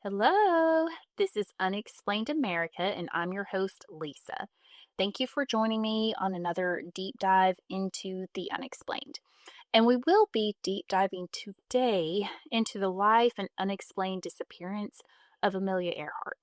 Hello, this is Unexplained America, and I'm your host, Lisa. Thank you for joining me on another deep dive into the unexplained. And we will be deep diving today into the life and unexplained disappearance of Amelia Earhart.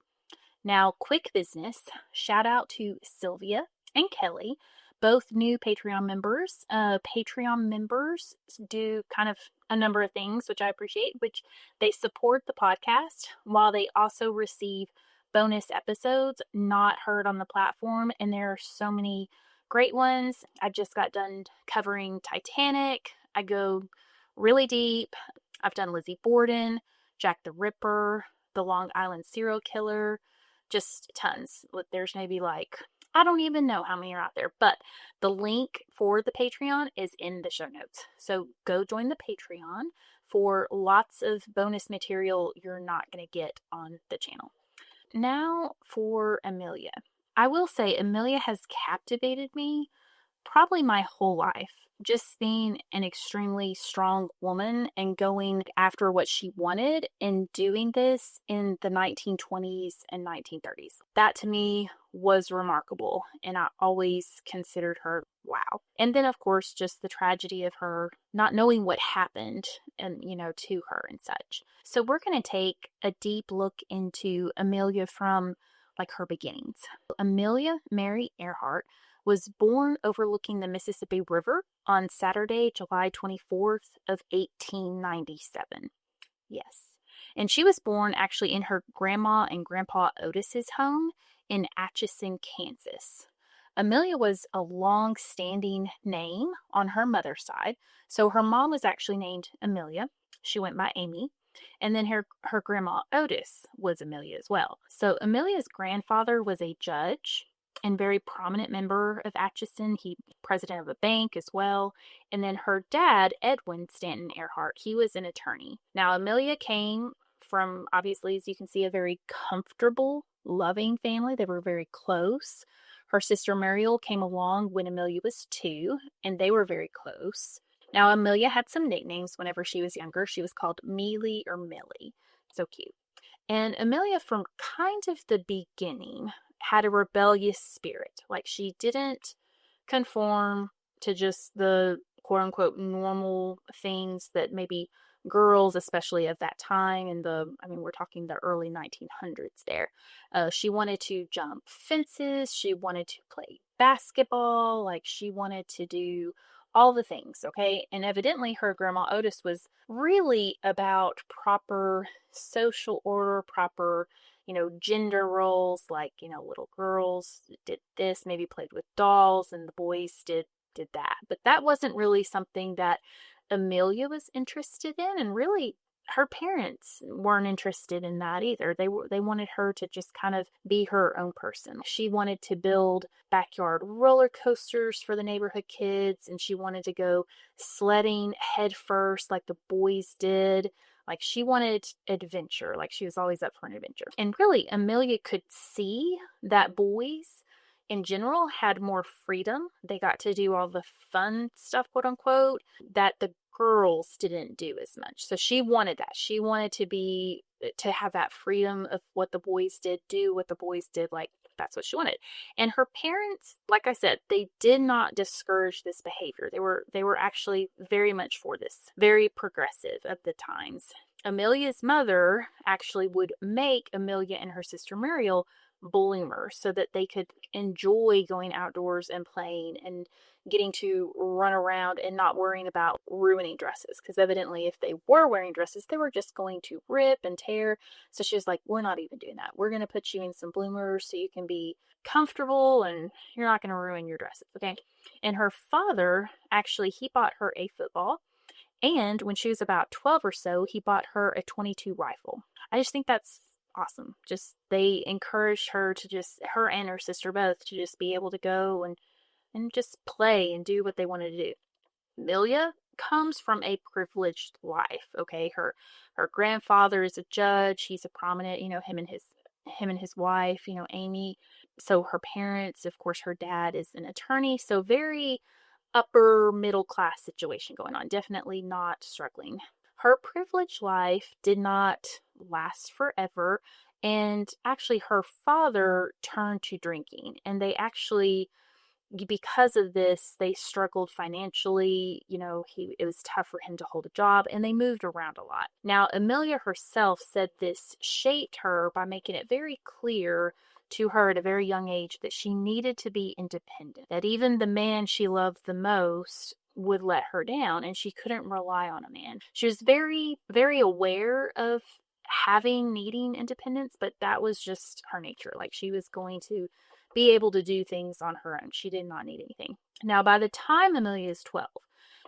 Now, quick business shout out to Sylvia and Kelly, both new Patreon members. Patreon members do kind of a number of things, which I appreciate, which they support the podcast while they also receive bonus episodes not heard on the platform. And there are so many great ones. I just got done covering Titanic. I go really deep. I've done Lizzie Borden, Jack the Ripper, the Long Island serial killer, just tons. There's maybe I don't even know how many are out there, but the link for the Patreon is in the show notes. So go join the Patreon for lots of bonus material you're not going to get on the channel. Now for Amelia. I will say Amelia has captivated me probably my whole life. Just being an extremely strong woman and going after what she wanted and doing this in the 1920s and 1930s. That to me was remarkable, and I always considered her wow. And then, of course, just the tragedy of her not knowing what happened and, to her and such. So we're going to take a deep look into Amelia from her beginnings. Amelia Mary Earhart was born overlooking the Mississippi River on Saturday, July 24th of 1897. Yes. And she was born actually in her grandma and grandpa Otis's home in Atchison, Kansas. Amelia was a long-standing name on her mother's side. So her mom was actually named Amelia. She went by Amy. And then her grandma Otis was Amelia as well. So Amelia's grandfather was a judge and very prominent member of Atchison. He president of a bank as well. And then her dad, Edwin Stanton Earhart, he was an attorney. Now, Amelia came from, obviously, as you can see, a very comfortable, loving family. They were very close. Her sister Muriel came along when Amelia was 2, and they were very close. Now, Amelia had some nicknames whenever she was younger. She was called Mealy or Millie. So cute. And Amelia, from kind of the beginning, had a rebellious spirit. She didn't conform to just the quote-unquote normal things that maybe girls, especially of that time, we're talking the early 1900s there. She wanted to jump fences. She wanted to play basketball. She wanted to do all the things, okay? And evidently her grandma Otis was really about proper social order, proper gender roles, little girls did this, maybe played with dolls, and the boys did that. But that wasn't really something that Amelia was interested in, and really her parents weren't interested in that either. They wanted her to just kind of be her own person. She wanted to build backyard roller coasters for the neighborhood kids, and she wanted to go sledding head first like the boys did. She wanted adventure. She was always up for an adventure. And really, Amelia could see that boys in general had more freedom. They got to do all the fun stuff, quote unquote, that the girls didn't do as much. So she wanted that. She wanted to have that freedom of what the boys did, do what the boys did. That's what she wanted. And her parents, like I said, they did not discourage this behavior. They were actually very much for this, very progressive of the times. Amelia's mother actually would make Amelia and her sister Muriel bloomers so that they could enjoy going outdoors and playing and getting to run around and not worrying about ruining dresses, because evidently if they were wearing dresses, they were just going to rip and tear. So she was like, we're not even doing that. We're going to put you in some bloomers so you can be comfortable and you're not going to ruin your dresses, okay? And her father, actually, he bought her a football, and when she was about 12 or so, he bought her a .22 rifle. I just think that's awesome. Just they encouraged her to her and her sister both, to just be able to go and just play and do what they wanted to do. Amelia comes from a privileged life, okay? Her grandfather is a judge. He's a prominent, him and his wife, Amy. So her parents, of course, her dad is an attorney. So very upper middle class situation going on. Definitely not struggling. Her privileged life did not last forever. And actually, her father turned to drinking, and they actually, because of this, they struggled financially. It was tough for him to hold a job, and they moved around a lot. Now, Amelia herself said this shaped her by making it very clear to her at a very young age that she needed to be independent, that even the man she loved the most would let her down, and she couldn't rely on a man. She was very, very aware of needing independence, but that was just her nature. Like, she was going to be able to do things on her own. She did not need anything. Now, by the time Amelia is 12,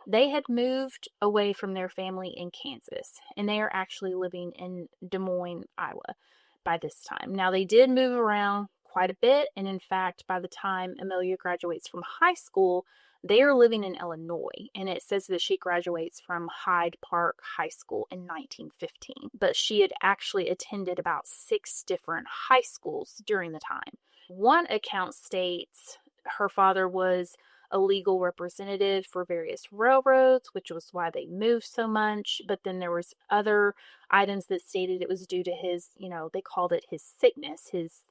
they had moved away from their family in Kansas, and they are actually living in Des Moines, Iowa by this time. Now, they did move around quite a bit, and in fact, by the time Amelia graduates from high school, they are living in Illinois, and it says that she graduates from Hyde Park High School in 1915, but she had actually attended about 6 different high schools during the time. One account states her father was a legal representative for various railroads, which was why they moved so much. But then there was other items that stated it was due to his, they called it his sickness, his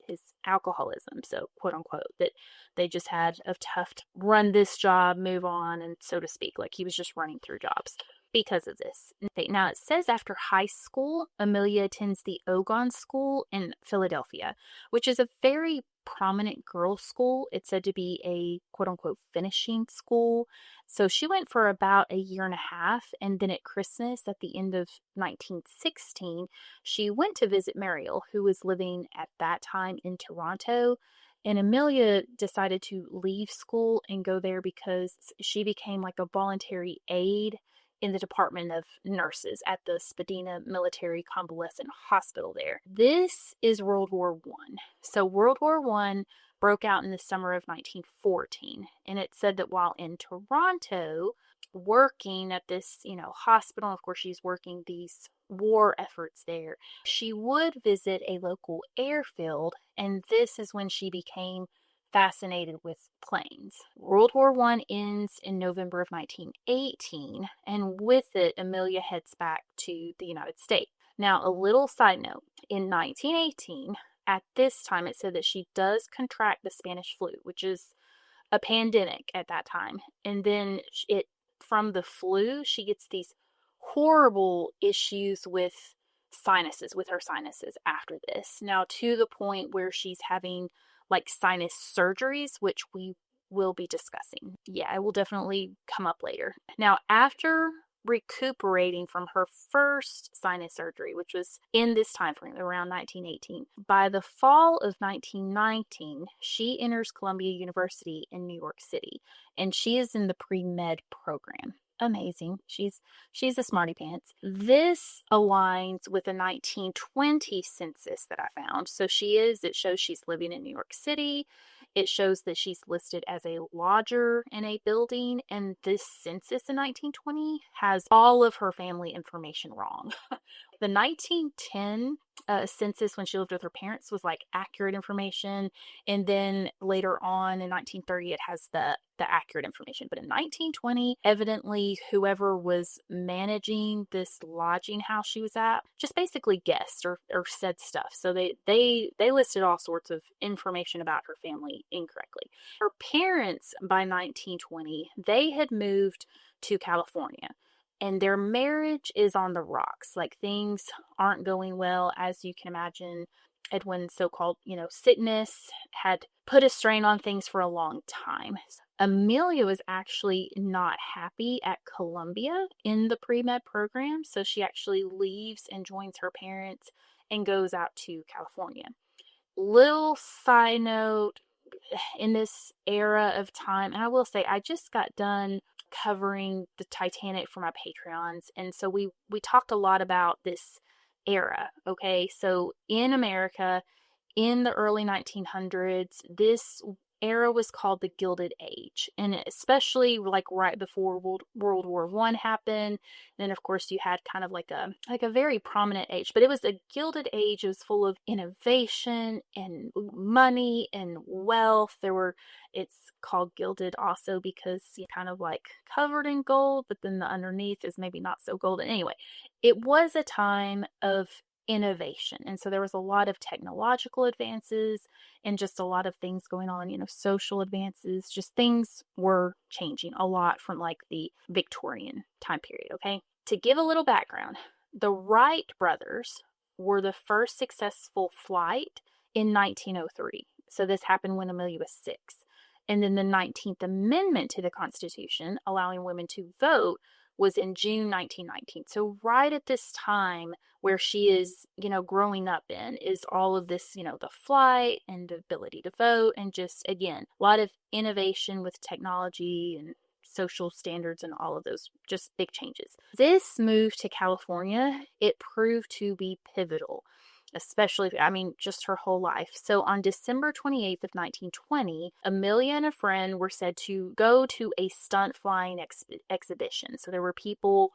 alcoholism. So, quote unquote, that they just had a tough run this job, move on, and so to speak. Like, he was just running through jobs because of this. Now, it says after high school, Amelia attends the Ogon School in Philadelphia, which is a very prominent girls' school. It's said to be a quote-unquote finishing school. So she went for about a year and a half, and then at Christmas at the end of 1916, she went to visit Mariel, who was living at that time in Toronto. And Amelia decided to leave school and go there because she became like a voluntary aide in the Department of Nurses at the Spadina Military Convalescent Hospital there. This is World War I. So World War I broke out in the summer of 1914, and it said that while in Toronto working at this, hospital, of course she's working these war efforts there, she would visit a local airfield, and this is when she became fascinated with planes. World War I ends in November of 1918, and with it, Amelia heads back to the United States. Now, a little side note, in 1918, at this time, it said that she does contract the Spanish flu, which is a pandemic at that time. And then from the flu, she gets these horrible issues with her sinuses after this. Now, to the point where she's having like sinus surgeries, which we will be discussing. Yeah, it will definitely come up later. Now, after recuperating from her first sinus surgery, which was in this time frame, around 1918, by the fall of 1919, she enters Columbia University in New York City, and she is in the pre-med program. Amazing. She's a smarty pants. This aligns with the 1920 census that I found. So it shows she's living in New York City. It shows that she's listed as a lodger in a building, and this census in 1920 has all of her family information wrong. The 1910 census, when she lived with her parents, was like accurate information, and then later on in 1930 it has the accurate information. But in 1920, evidently whoever was managing this lodging house she was at just basically guessed or said stuff. So they listed all sorts of information about her family incorrectly. Her parents, by 1920, they had moved to California, and their marriage is on the rocks. Like, things aren't going well, as you can imagine. Edwin's so-called, sickness had put a strain on things for a long time. Amelia was actually not happy at Columbia in the pre-med program, so she actually leaves and joins her parents and goes out to California. Little side note, in this era of time, and I will say, I just got done covering the Titanic for my Patreons, and so we talked a lot about this era. Okay, so in America in the early 1900s, this era was called the Gilded Age, and especially like right before World War I happened. Then of course you had kind of like a very prominent age, but it was a Gilded Age. It was full of innovation and money and wealth. It's called gilded also because you kind of like covered in gold, but then the underneath is maybe not so golden. Anyway, it was a time of innovation. And so there was a lot of technological advances and just a lot of things going on, social advances, just things were changing a lot from like the Victorian time period. Okay. To give a little background, the Wright brothers were the first successful flight in 1903. So this happened when Amelia was 6. And then the 19th Amendment to the Constitution, allowing women to vote, was in June 1919. So right at this time where she is, growing up in, is all of this, the flight and the ability to vote, and just, again, a lot of innovation with technology and social standards and all of those just big changes. This move to California, it proved to be pivotal, especially, just her whole life. So on December 28th of 1920, Amelia and a friend were said to go to a stunt flying exhibition. So there were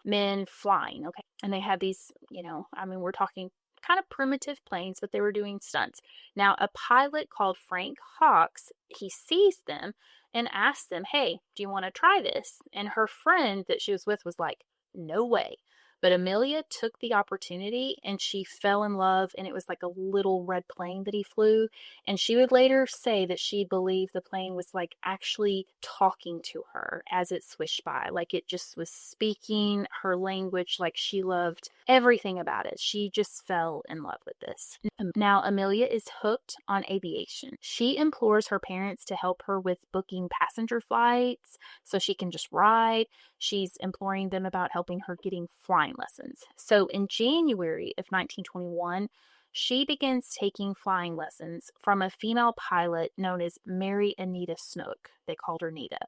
men flying, okay? And they had these, we're talking kind of primitive planes, but they were doing stunts. Now, a pilot called Frank Hawks, he sees them and asks them, hey, do you want to try this? And her friend that she was with was like, no way. But Amelia took the opportunity and she fell in love, and it was like a little red plane that he flew. And she would later say that she believed the plane was like actually talking to her as it swished by. Like it just was speaking her language. Like she loved everything about it. She just fell in love with this. Now, Amelia is hooked on aviation. She implores her parents to help her with booking passenger flights so she can just ride. She's imploring them about helping her getting flying lessons. So in January of 1921, she begins taking flying lessons from a female pilot known as Mary Anita Snook. They called her Nita.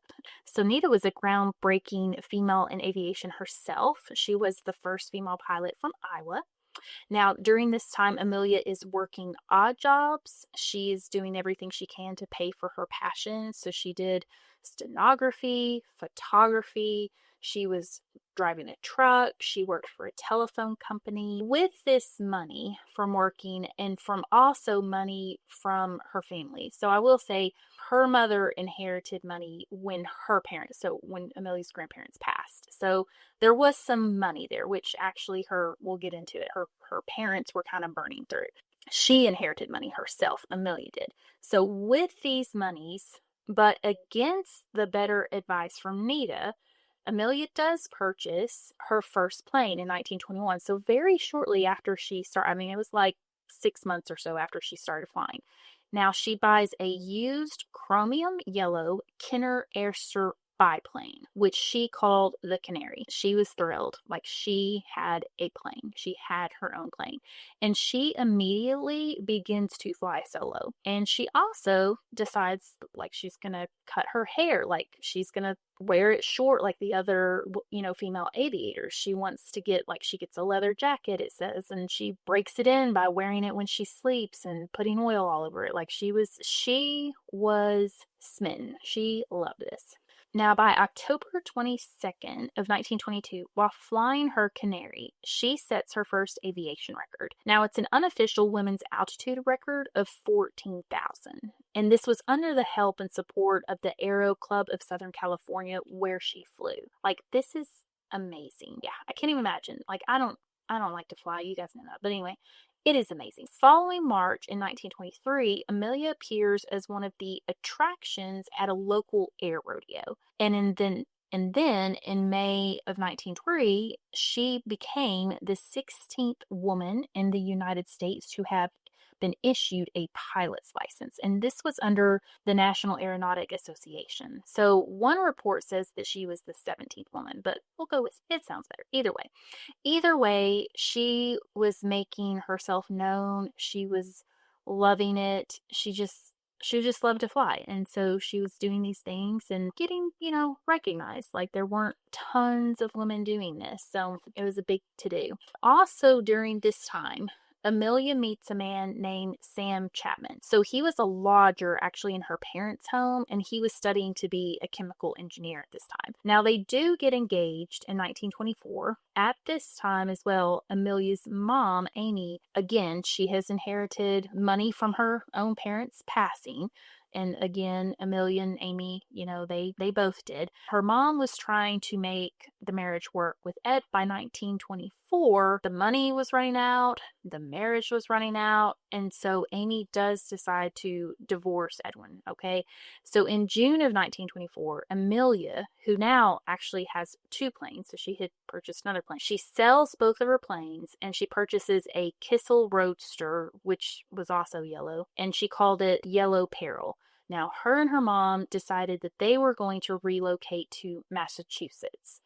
So Nita was a groundbreaking female in aviation herself. She was the first female pilot from Iowa. Now, during this time, Amelia is working odd jobs. She is doing everything she can to pay for her passion. So she did stenography, photography. She was driving a truck. She worked for a telephone company. With this money from working and from also money from her family. So I will say her mother inherited money when when Amelia's grandparents passed. So there was some money there, which actually we'll get into it. Her parents were kind of burning through. She inherited money herself. Amelia did. So with these monies, but against the better advice from Nita, Amelia does purchase her first plane in 1921. So very shortly after she started, it was like 6 months or so after she started flying. Now she buys a used chromium yellow Kenner Airster biplane, which she called the Canary. She was thrilled. Like she had a plane. She had her own plane. And she immediately begins to fly solo. And she also decides like she's going to cut her hair. Like she's going to wear it short like the other, female aviators. She wants to she gets a leather jacket, it says, and she breaks it in by wearing it when she sleeps and putting oil all over it. Like she was smitten. She loved this. Now, by October 22nd of 1922, while flying her Canary, she sets her first aviation record. Now, it's an unofficial women's altitude record of 14,000. And this was under the help and support of the Aero Club of Southern California, where she flew. Like, this is amazing. Yeah, I can't even imagine. Like, I don't like to fly. You guys know that. But anyway, it is amazing. Following March in 1923, Amelia appears as one of the attractions at a local air rodeo. And then in May of 1923, she became the 16th woman in the United States to have been issued a pilot's license. And this was under the National Aeronautic Association. So one report says that she was the 17th woman, but we'll go with it. Sounds better. Either way, she was making herself known. She was loving it. She just loved to fly. And so she was doing these things and getting, recognized. Like there weren't tons of women doing this. So it was a big to-do. Also during this time, Amelia meets a man named Sam Chapman. So he was a lodger actually in her parents' home, and he was studying to be a chemical engineer at this time. Now they do get engaged in 1924. At this time as well, Amelia's mom, Amy, again, she has inherited money from her own parents' passing. And again, Amelia and Amy, they both did. Her mom was trying to make the marriage work with Ed by 1924. The money was running out, the marriage was running out, and so Amy does decide to divorce Edwin, okay? So in June of 1924, Amelia, who now actually has 2 planes, so she had purchased another plane, she sells both of her planes and she purchases a Kissel Roadster, which was also yellow, and she called it Yellow Peril. Now, her and her mom decided that they were going to relocate to Massachusetts.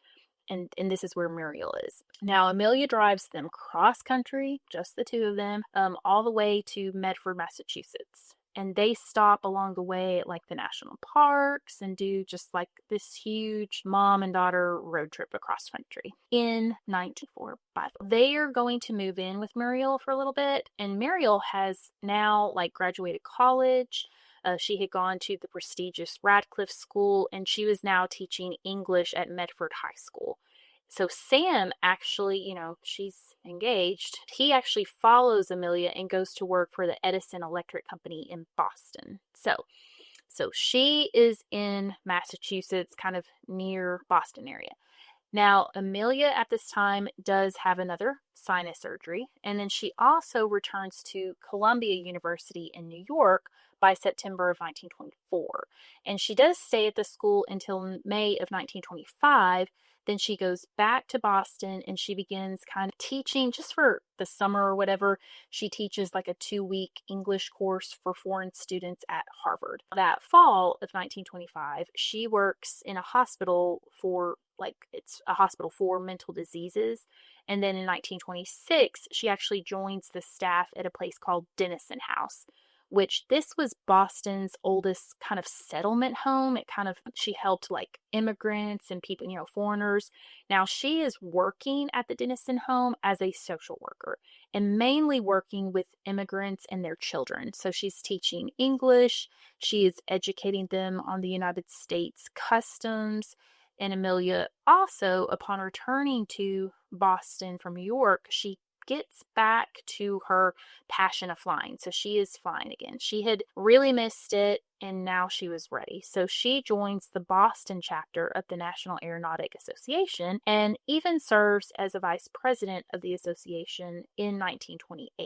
And this is where Muriel is. Now, Amelia drives them cross country, just the 2 of them, all the way to Medford, Massachusetts. And they stop along the way at like the national parks and do just like this huge mom and daughter road trip across country in 1904. They are going to move in with Muriel for a little bit, and Muriel has now like graduated college. She had gone to the prestigious Radcliffe School, and she was now teaching English at Medford High School. So Sam actually, she's engaged. He actually follows Amelia and goes to work for the Edison Electric Company in Boston. So she is in Massachusetts, kind of near Boston area. Now, Amelia at this time does have another sinus surgery, and then she also returns to Columbia University in New York by September of 1924. And she does stay at the school until May of 1925. Then she goes back to Boston and she begins kind of teaching just for the summer or whatever. She teaches like a 2-week English course for foreign students at Harvard. That fall of 1925, she works in a hospital it's a hospital for mental diseases. And then in 1926, she actually joins the staff at a place called Denison House, which this was Boston's oldest kind of settlement home. She helped like immigrants and people, foreigners. Now she is working at the Denison home as a social worker and mainly working with immigrants and their children. So she's teaching English. She is educating them on the United States customs. And Amelia also, upon returning to Boston from New York, she gets back to her passion of flying. So she is flying again. She had really missed it and now she was ready. So she joins the Boston chapter of the National Aeronautic Association and even serves as a vice president of the association in 1928,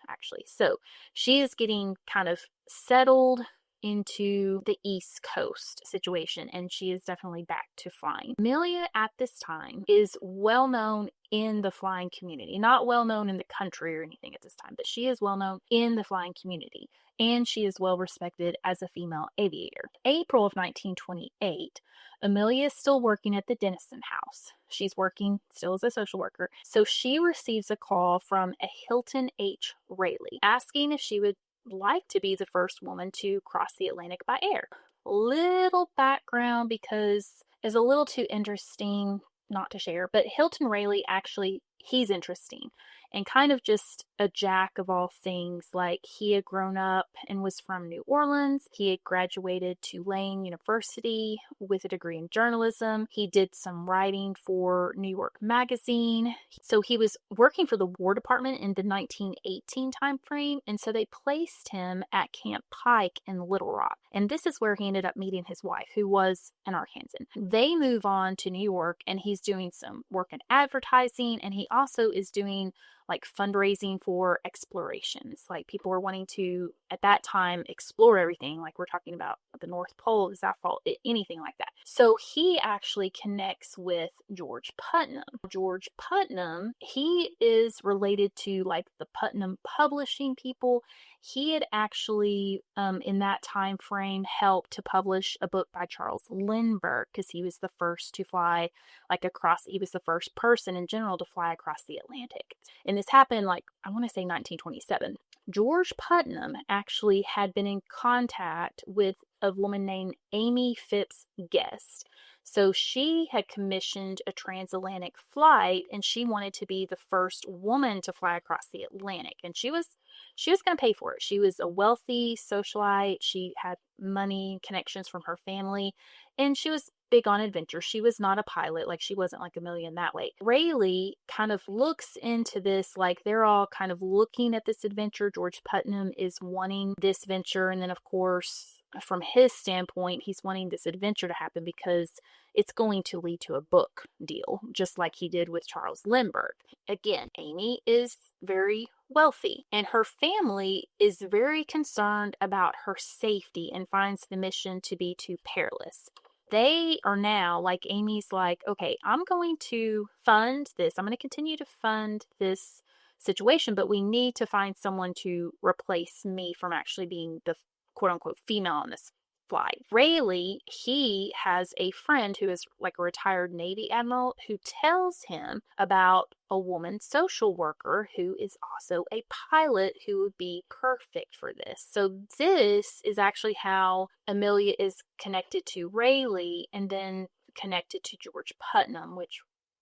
actually. So she is getting kind of settled into the East Coast situation, and she is definitely back to flying. Amelia at this time is well known in the flying community, not well known in the country or anything at this time, but she is well known in the flying community, and she is well respected as a female aviator. April of 1928, Amelia is still working at the Denison House. She's working still as a social worker, so she receives a call from a Hilton H. Rayleigh asking if she would like to be the first woman to cross the Atlantic by air. Little background because it's a little too interesting not to share, but Hilton Rayleigh actually, he's interesting and kind of just a jack of all things. Like he had grown up and was from New Orleans. He had graduated Tulane University with a degree in journalism. He did some writing for New York Magazine. So he was working for the War Department in the 1918 time frame, and so they placed him at Camp Pike in Little Rock. And this is where he ended up meeting his wife, who was an Arkansan. They move on to New York, and he's doing some work in advertising, and he also is doing like fundraising for explorations. Like people were wanting to, at that time, explore everything. Like we're talking about the North Pole, the South Pole, anything like that. So he actually connects with George Putnam. George Putnam, he is related to like the Putnam publishing people. He had actually, in that time frame, helped to publish a book by Charles Lindbergh because he was the first to fly he was the first person in general to fly across the Atlantic. And this happened I want to say 1927. George Putnam actually had been in contact with a woman named Amy Phipps Guest. So she had commissioned a transatlantic flight, and she wanted to be the first woman to fly across the Atlantic. And she was going to pay for it. She was a wealthy socialite. She had money, connections from her family, and she was big on adventure. She was not a pilot. She wasn't like Amelia in that way. Rayleigh kind of looks into this, they're all kind of looking at this adventure. George Putnam is wanting this venture. And then, of course, from his standpoint, he's wanting this adventure to happen because it's going to lead to a book deal, just like he did with Charles Lindbergh. Again, Amy is very wealthy, and her family is very concerned about her safety and finds the mission to be too perilous. They are now, like, Amy's like, okay, I'm going to fund this. I'm going to continue to fund this situation, but we need to find someone to replace me from actually being the quote unquote female on this flight. Rayleigh, he has a friend who is like a retired Navy admiral who tells him about a woman social worker who is also a pilot who would be perfect for this. So this is actually how Amelia is connected to Rayleigh and then connected to George Putnam, which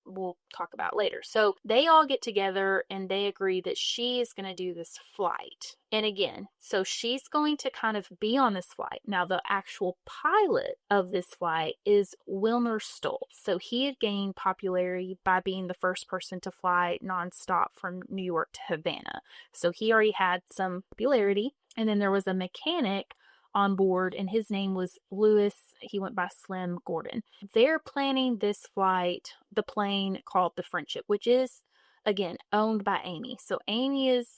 we'll talk about later. So they all get together and they agree that she is going to do this flight. And again, so she's going to kind of be on this flight. Now, the actual pilot of this flight is Wilmer Stoltz. So he had gained popularity by being the first person to fly nonstop from New York to Havana. So he already had some popularity. And then there was a mechanic on board, and his name was Lewis. He went by Slim Gordon. They're planning this flight, the plane called the Friendship, which is, again, owned by Amy. So Amy is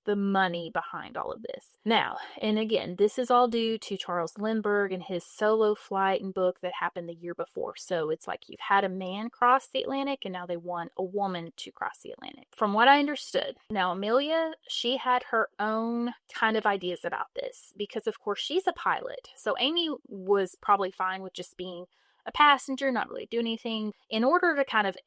the money behind all of this. Now, and again, this is all due to Charles Lindbergh and his solo flight and book that happened the year before. So it's like you've had a man cross the Atlantic and now they want a woman to cross the Atlantic. From what I understood, now Amelia, she had her own kind of ideas about this because of course she's a pilot. So Amy was probably fine with just being a passenger, not really doing anything. In order to kind of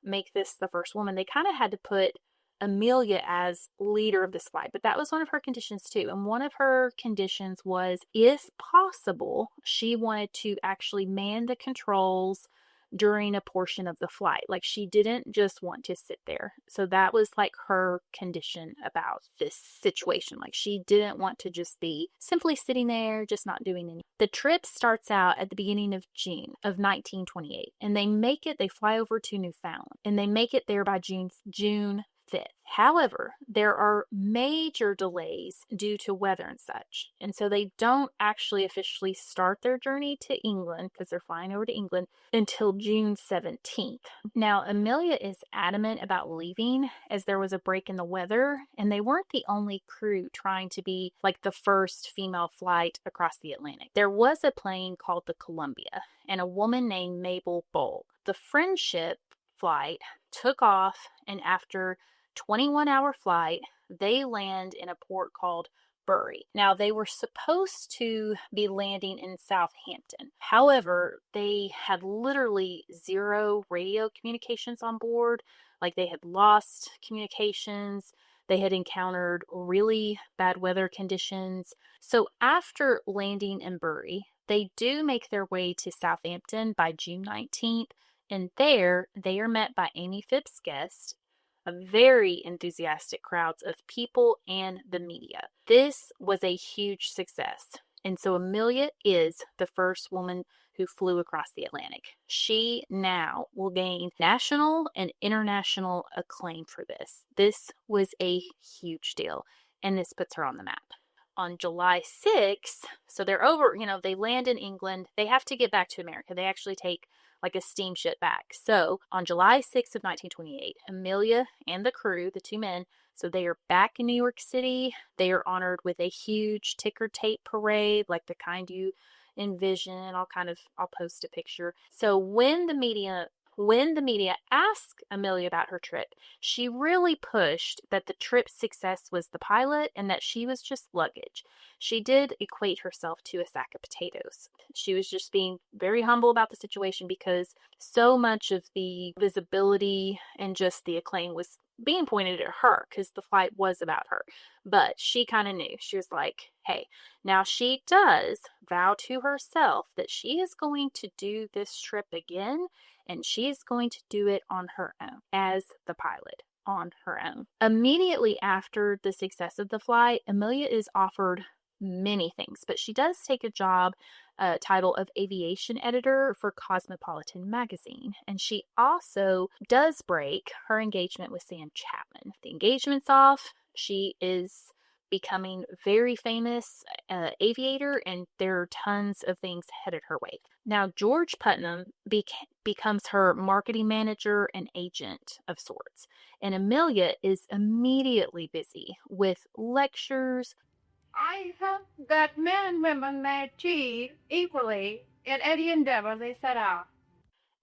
make this the first woman, they kind of had to put Amelia as leader of this flight, but that was one of her conditions too. And one of her conditions was, if possible, she wanted to actually man the controls during a portion of the flight. Like, she didn't just want to sit there. So that was like her condition about this situation. Like, she didn't want to just be simply sitting there, just not doing anything. The trip starts out at the beginning of June of 1928, and they fly over to Newfoundland, and they make it there by June 5th. However, there are major delays due to weather and such. And so they don't actually officially start their journey to England, because they're flying over to England, until June 17th. Now, Amelia is adamant about leaving as there was a break in the weather, and they weren't the only crew trying to be like the first female flight across the Atlantic. There was a plane called the Columbia and a woman named Mabel Bull. The Friendship flight took off, and after 21-hour flight, they land in a port called Bury. Now, they were supposed to be landing in Southampton. However, they had literally zero radio communications on board. Like, they had lost communications. They had encountered really bad weather conditions. So after landing in Bury, they do make their way to Southampton by June 19th. And there, they are met by Amy Phipps's guest, a very enthusiastic crowds of people and the media. This was a huge success. And so Amelia is the first woman who flew across the Atlantic. She now will gain national and international acclaim for this. This was a huge deal, and this puts her on the map. On July 6th, so they're over, they land in England. They have to get back to America. They actually take like a steamship back. So on July 6th of 1928, Amelia and the crew, the two men, so they are back in New York City. They are honored with a huge ticker tape parade, like the kind you envision. I'll post a picture. So when the media asked Amelia about her trip, she really pushed that the trip's success was the pilot and that she was just luggage. She did equate herself to a sack of potatoes. She was just being very humble about the situation because so much of the visibility and just the acclaim was being pointed at her because the flight was about her. But she kind of knew. She was like, hey, now she does vow to herself that she is going to do this trip again, and she is going to do it on her own as the pilot, on her own. Immediately after the success of the flight, Amelia is offered many things, but she does take a job title of aviation editor for Cosmopolitan magazine, and she also does break her engagement with Sam Chapman. The engagement's off. She is becoming very famous aviator, and there are tons of things headed her way. Now, George Putnam becomes her marketing manager and agent of sorts, and Amelia is immediately busy with lectures. I hope that men and women may achieve equally in any endeavor they set out.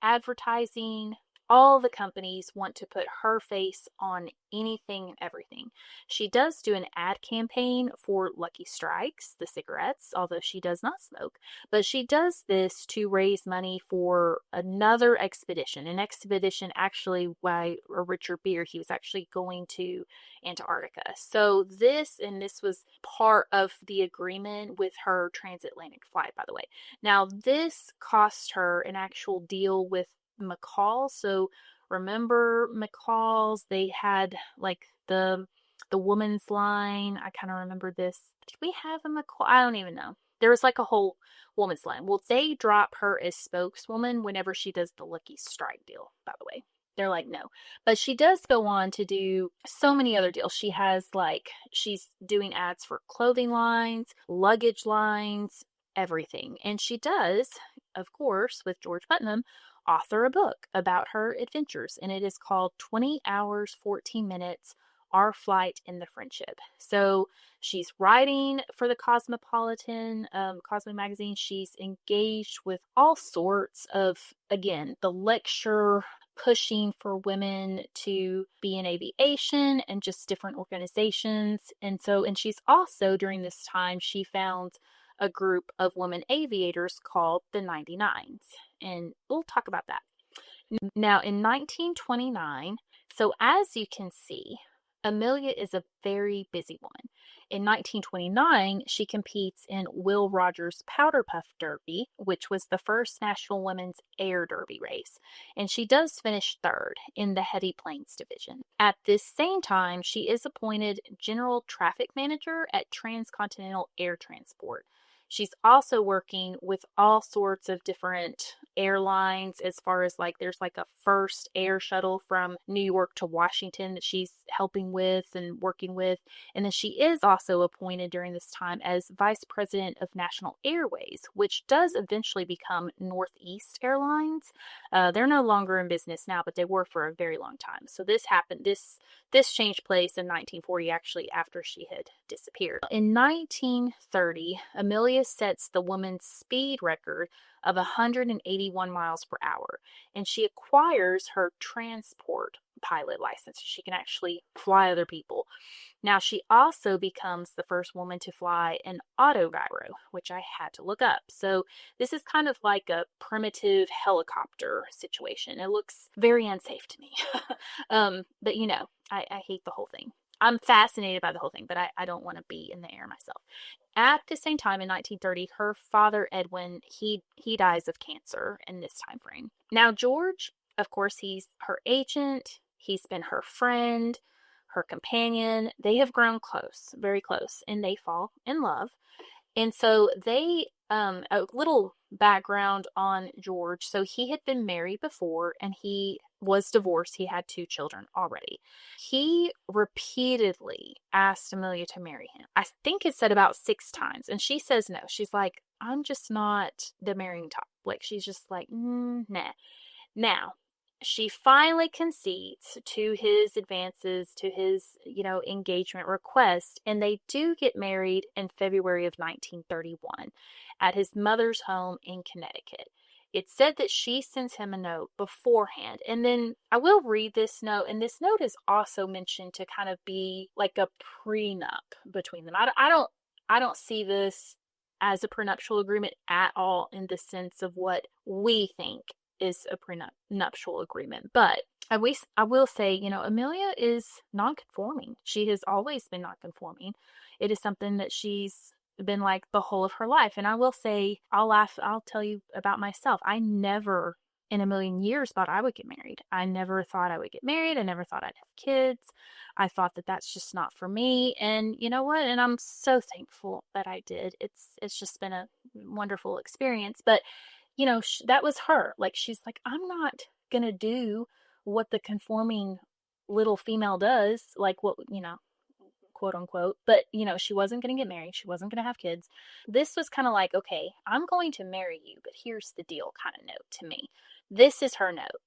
Advertising. All the companies want to put her face on anything and everything. She does do an ad campaign for Lucky Strikes, the cigarettes, although she does not smoke. But she does this to raise money for another expedition, an expedition actually by Richard Beer. He was actually going to Antarctica. So this was part of the agreement with her transatlantic flight, by the way. Now, this cost her an actual deal with McCall. So remember McCall's, they had like the woman's line. I kind of remember this. Did we have a McCall? I don't even know. There was like a whole woman's line. Well, they drop her as spokeswoman whenever she does the Lucky Strike deal, by the way. They're like, no. But she does go on to do so many other deals. She has she's doing ads for clothing lines, luggage lines, everything. And she does, of course, with George Putnam, author a book about her adventures. And it is called 20 Hours, 14 Minutes, Our Flight in the Friendship. So she's writing for the Cosmopolitan, Cosmo magazine. She's engaged with all sorts of, again, the lecture pushing for women to be in aviation and just different organizations. And she's also, during this time, she found a group of women aviators called the 99s. And we'll talk about that. Now, in 1929, so as you can see, Amelia is a very busy woman. In 1929, she competes in Will Rogers' Powder Puff Derby, which was the first National Women's Air Derby race, and she does finish third in the Heavy Planes division. At this same time, she is appointed General Traffic Manager at Transcontinental Air Transport. She's also working with all sorts of different airlines, as far as there's a first air shuttle from New York to Washington that she's helping with and working with. And then she is also appointed during this time as Vice President of National Airways, which does eventually become Northeast Airlines. They're no longer in business now, but they were for a very long time. So this happened, this changed place in 1940, actually, after she had disappeared. In 1930, Amelia sets the women's speed record of 181 miles per hour, and she acquires her transport pilot license. She can actually fly other people. Now, she also becomes the first woman to fly an autogyro, which I had to look up. So this is kind of like a primitive helicopter situation. It looks very unsafe to me. But I hate the whole thing. I'm fascinated by the whole thing, but I don't want to be in the air myself. At the same time, in 1930, her father, Edwin, he dies of cancer in this time frame. Now, George, of course, he's her agent. He's been her friend, her companion. They have grown close, very close, and they fall in love. And so a little background on George. So he had been married before and he was divorced. He had 2 children already. He repeatedly asked Amelia to marry him. I think it said about 6 times. And she says no. She's like, I'm just not the marrying type. She's just like, nah. Now, she finally concedes to his advances, to his, engagement request, and they do get married in February of 1931 at his mother's home in Connecticut. It's said that she sends him a note beforehand, and then I will read this note, and this note is also mentioned to kind of be like a prenup between them. I don't see this as a prenuptial agreement at all in the sense of what we think is a prenuptial agreement. But I will say, Amelia is non-conforming. She has always been non-conforming. It is something that she's been like the whole of her life. And I will say, I'll tell you about myself. I never in a million years thought I would get married. I never thought I would get married. I never thought I'd have kids. I thought that that's just not for me. And you know what? And I'm so thankful that I did. It's just been a wonderful experience. But that was her. She's like, I'm not going to do what the conforming little female does. What, quote quote unquote, but she wasn't going to get married. She wasn't going to have kids. This was kind of like, okay, I'm going to marry you, but here's the deal kind of note to me. This is her note.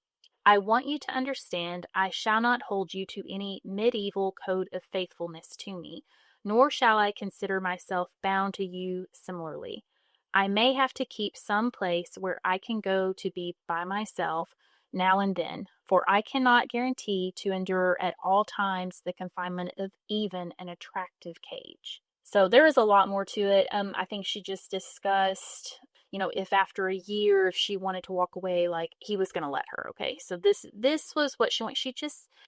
I want you to understand I shall not hold you to any medieval code of faithfulness to me, nor shall I consider myself bound to you similarly. I may have to keep some place where I can go to be by myself now and then, for I cannot guarantee to endure at all times the confinement of even an attractive cage. So there is a lot more to it. I think she just discussed, if after a year, if she wanted to walk away, like he was going to let her. Okay, so this was what she wanted.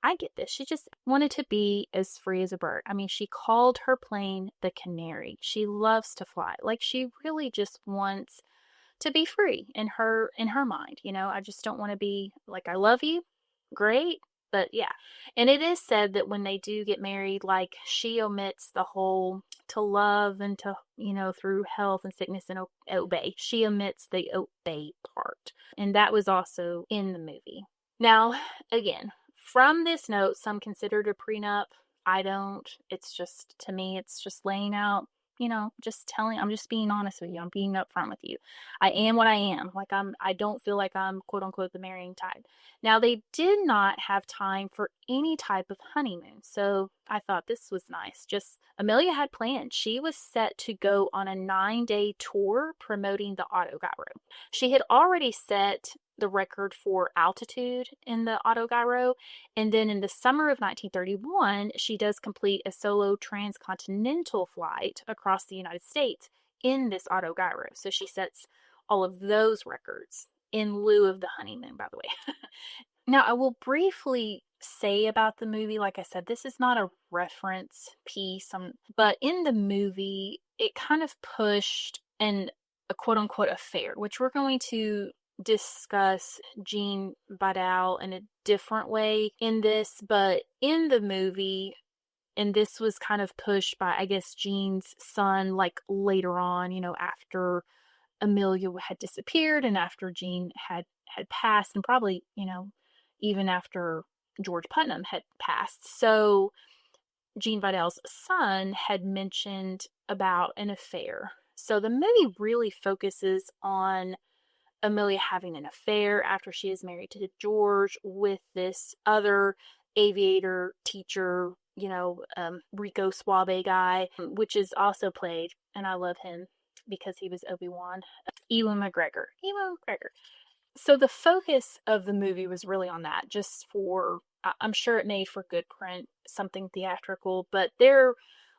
I get this. She just wanted to be as free as a bird. I mean, she called her plane the Canary. She loves to fly. Like she really just wants to be free in her mind. I just don't want to be like, I love you, great, but yeah. And it is said that when they do get married, like she omits the whole to love and to through health and sickness and obey. She omits the obey part, and that was also in the movie. Now, again, from this note, some consider it a prenup. I don't. It's just, to me, it's just laying out, just telling, I'm just being honest with you. I'm being upfront with you. I am what I am. Like I don't feel like I'm quote unquote the marrying type. Now, they did not have time for any type of honeymoon. So I thought this was nice. Just Amelia had planned. She was set to go on a 9-day tour promoting the autogyro. She had already set the record for altitude in the autogyro, and then in the summer of 1931 she does complete a solo transcontinental flight across the United States in this autogyro. So she sets all of those records in lieu of the honeymoon, by the way. Now, I will briefly say about the movie, like I said, this is not a reference piece, but in the movie it kind of pushed a quote unquote affair, which we're going to discuss Jean Vidal in a different way in this, but in the movie, and this was kind of pushed by, I guess, Jean's son, like later on, after Amelia had disappeared and after Jean had passed, and probably, even after George Putnam had passed. So Jean Vidal's son had mentioned about an affair. So the movie really focuses on Amelia having an affair after she is married to George with this other aviator teacher, Rico Suave guy, which is also played, and I love him because he was Obi-Wan, Ewan McGregor. So the focus of the movie was really on that, just for, I'm sure it made for good print, something theatrical, but there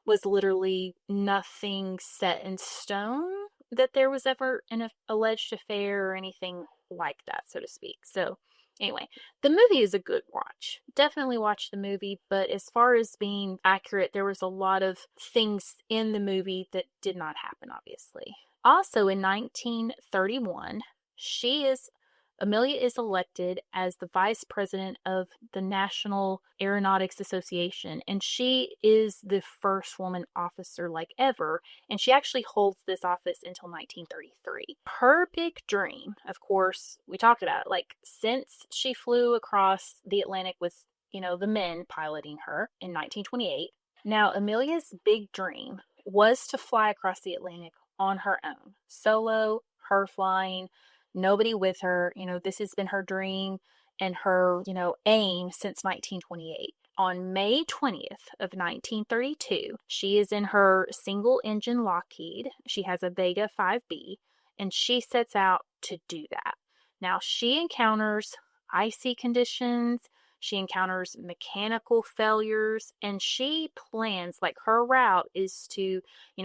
was literally nothing set in stone that there was ever an alleged affair or anything like that, so to speak. So anyway, the movie is a good watch. Definitely watch the movie, but as far as being accurate, there was a lot of things in the movie that did not happen, obviously. Also, in 1931, Amelia is elected as the vice president of the National Aeronautics Association, and she is the first woman officer like ever, and she actually holds this office until 1933. Her big dream, of course, we talked about it, like since she flew across the Atlantic with, the men piloting her in 1928. Now, Amelia's big dream was to fly across the Atlantic on her own, solo, her flying, nobody with her. This has been her dream and her, aim since 1928. On May 20th of 1932, she is in her single engine Lockheed. She has a Vega 5B, and she sets out to do that. Now, she encounters icy conditions, she encounters mechanical failures, and she plans, like her route is to,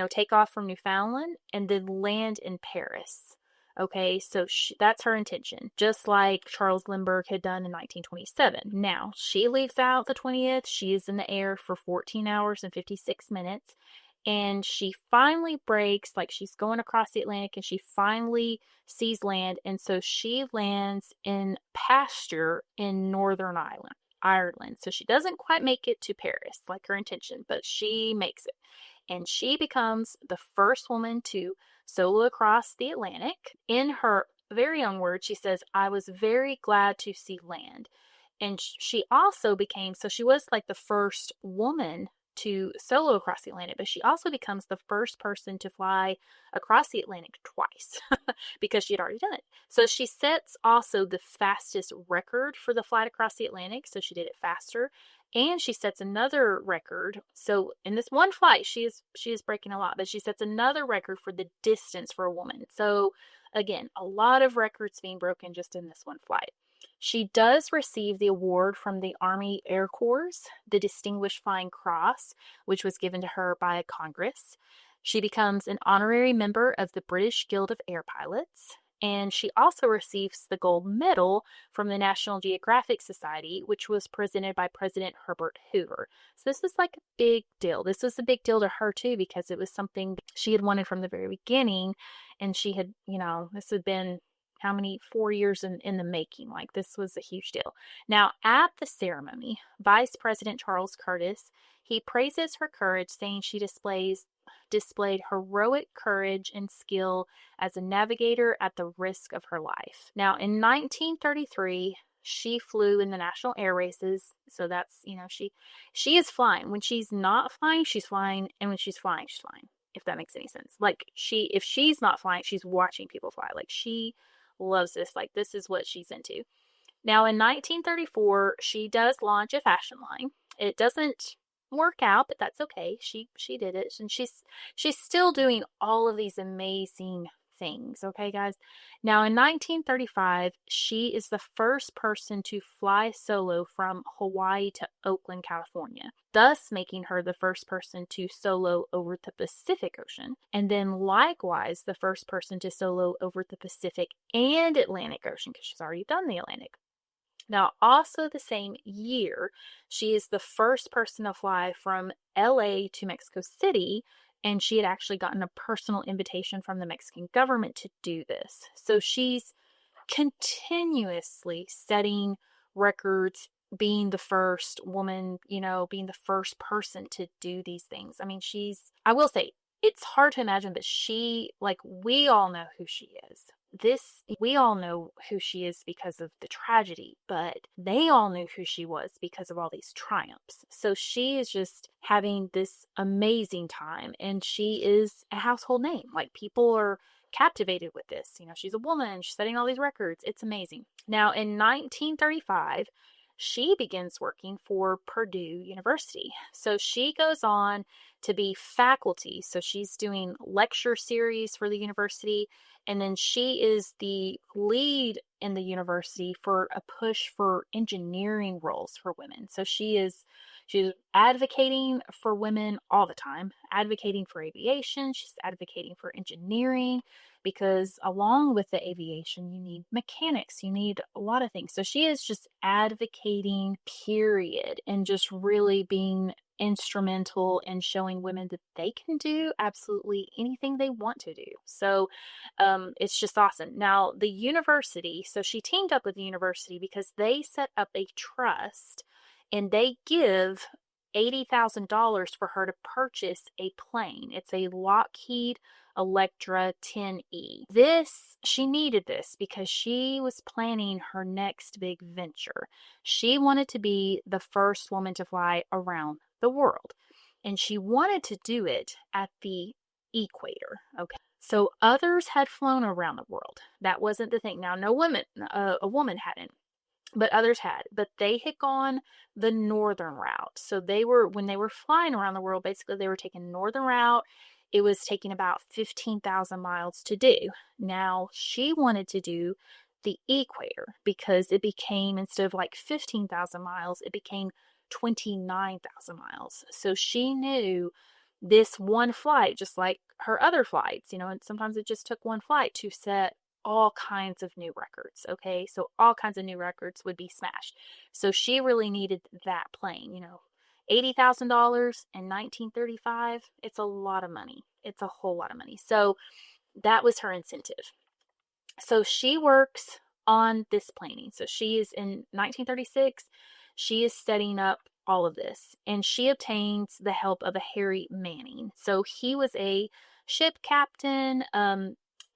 take off from Newfoundland and then land in Paris. Okay, so that's her intention, just like Charles Lindbergh had done in 1927. Now, she leaves out the 20th. She is in the air for 14 hours and 56 minutes, and she finally breaks, like she's going across the Atlantic, and she finally sees land, and so she lands in Pasteur in Northern Ireland. So she doesn't quite make it to Paris, like her intention, but she makes it. And she becomes the first woman to solo across the Atlantic. In her very own words, she says, "I was very glad to see land." And she also became, so she was like the first woman to solo across the Atlantic, but she also becomes the first person to fly across the Atlantic twice because she had already done it. So she sets also the fastest record for the flight across the Atlantic. So she did it faster. And she sets another record. So in this one flight, she is breaking a lot, but she sets another record for the distance for a woman. So again, a lot of records being broken just in this one flight. She does receive the award from the Army Air Corps, the Distinguished Flying Cross, which was given to her by Congress. She becomes an honorary member of the British Guild of Air Pilots, and she also receives the gold medal from the National Geographic Society, which was presented by President Herbert Hoover. So this was like a big deal. This was a big deal to her too, because it was something she had wanted from the very beginning, and she had, this had been how many 4 years in the making. Like, this was a huge deal. Now, at the ceremony, Vice President Charles Curtis, he praises her courage, saying she displayed heroic courage and skill as a navigator at the risk of her life. Now, in 1933, she flew in the national air races. So that's, she is flying. When she's not flying, she's flying, and when she's flying, she's flying. If that makes any sense. Like, if she's not flying, she's watching people fly. Like, she loves this. Like, this is what she's into. Now, in 1934, she does launch a fashion line. It doesn't work out, but that's okay. She did it, and she's still doing all of these amazing things. Okay, guys. Now, in 1935, she is the first person to fly solo from Hawaii to Oakland, California, thus making her the first person to solo over the Pacific Ocean, and then likewise the first person to solo over the Pacific and Atlantic Ocean, because she's already done the Atlantic. Now, also the same year, she is the first person to fly from LA to Mexico City, and she had actually gotten a personal invitation from the Mexican government to do this. So she's continuously setting records, being the first woman, being the first person to do these things. I mean, I will say, it's hard to imagine, but we all know who she is. We all know who she is because of the tragedy, but they all knew who she was because of all these triumphs. So she is just having this amazing time, and she is a household name. Like, people are captivated with this. She's a woman, she's setting all these records. It's amazing. Now, in 1935, she begins working for Purdue University. So she goes on to be faculty. So she's doing lecture series for the university. And then she is the lead in the university for a push for engineering roles for women. So she's advocating for women all the time, advocating for aviation. She's advocating for engineering, because along with the aviation, you need mechanics, you need a lot of things. So she is just advocating, period, and just really being instrumental in showing women that they can do absolutely anything they want to do. So it's just awesome. Now, the university, so she teamed up with the university because they set up a trust, and they give $80,000 for her to purchase a plane. It's a Lockheed Electra 10E. She needed this because she was planning her next big venture. She wanted to be the first woman to fly around the world, and she wanted to do it at the equator. Okay. So others had flown around the world. That wasn't the thing. Now, a woman hadn't, but others had. But they had gone the northern route. So when they were flying around the world, basically they were taking northern route. It was taking about 15,000 miles to do. Now, she wanted to do the equator because it became, instead of like 15,000 miles, it became 29,000 miles. So she knew this one flight, just like her other flights, and sometimes it just took one flight to set all kinds of new records. Okay. So all kinds of new records would be smashed. So she really needed that plane, $80,000 in 1935. It's a lot of money. It's a whole lot of money. So that was her incentive. So she works on this planning. So she is in 1936. She is setting up all of this, and she obtains the help of a Harry Manning. So he was a ship captain.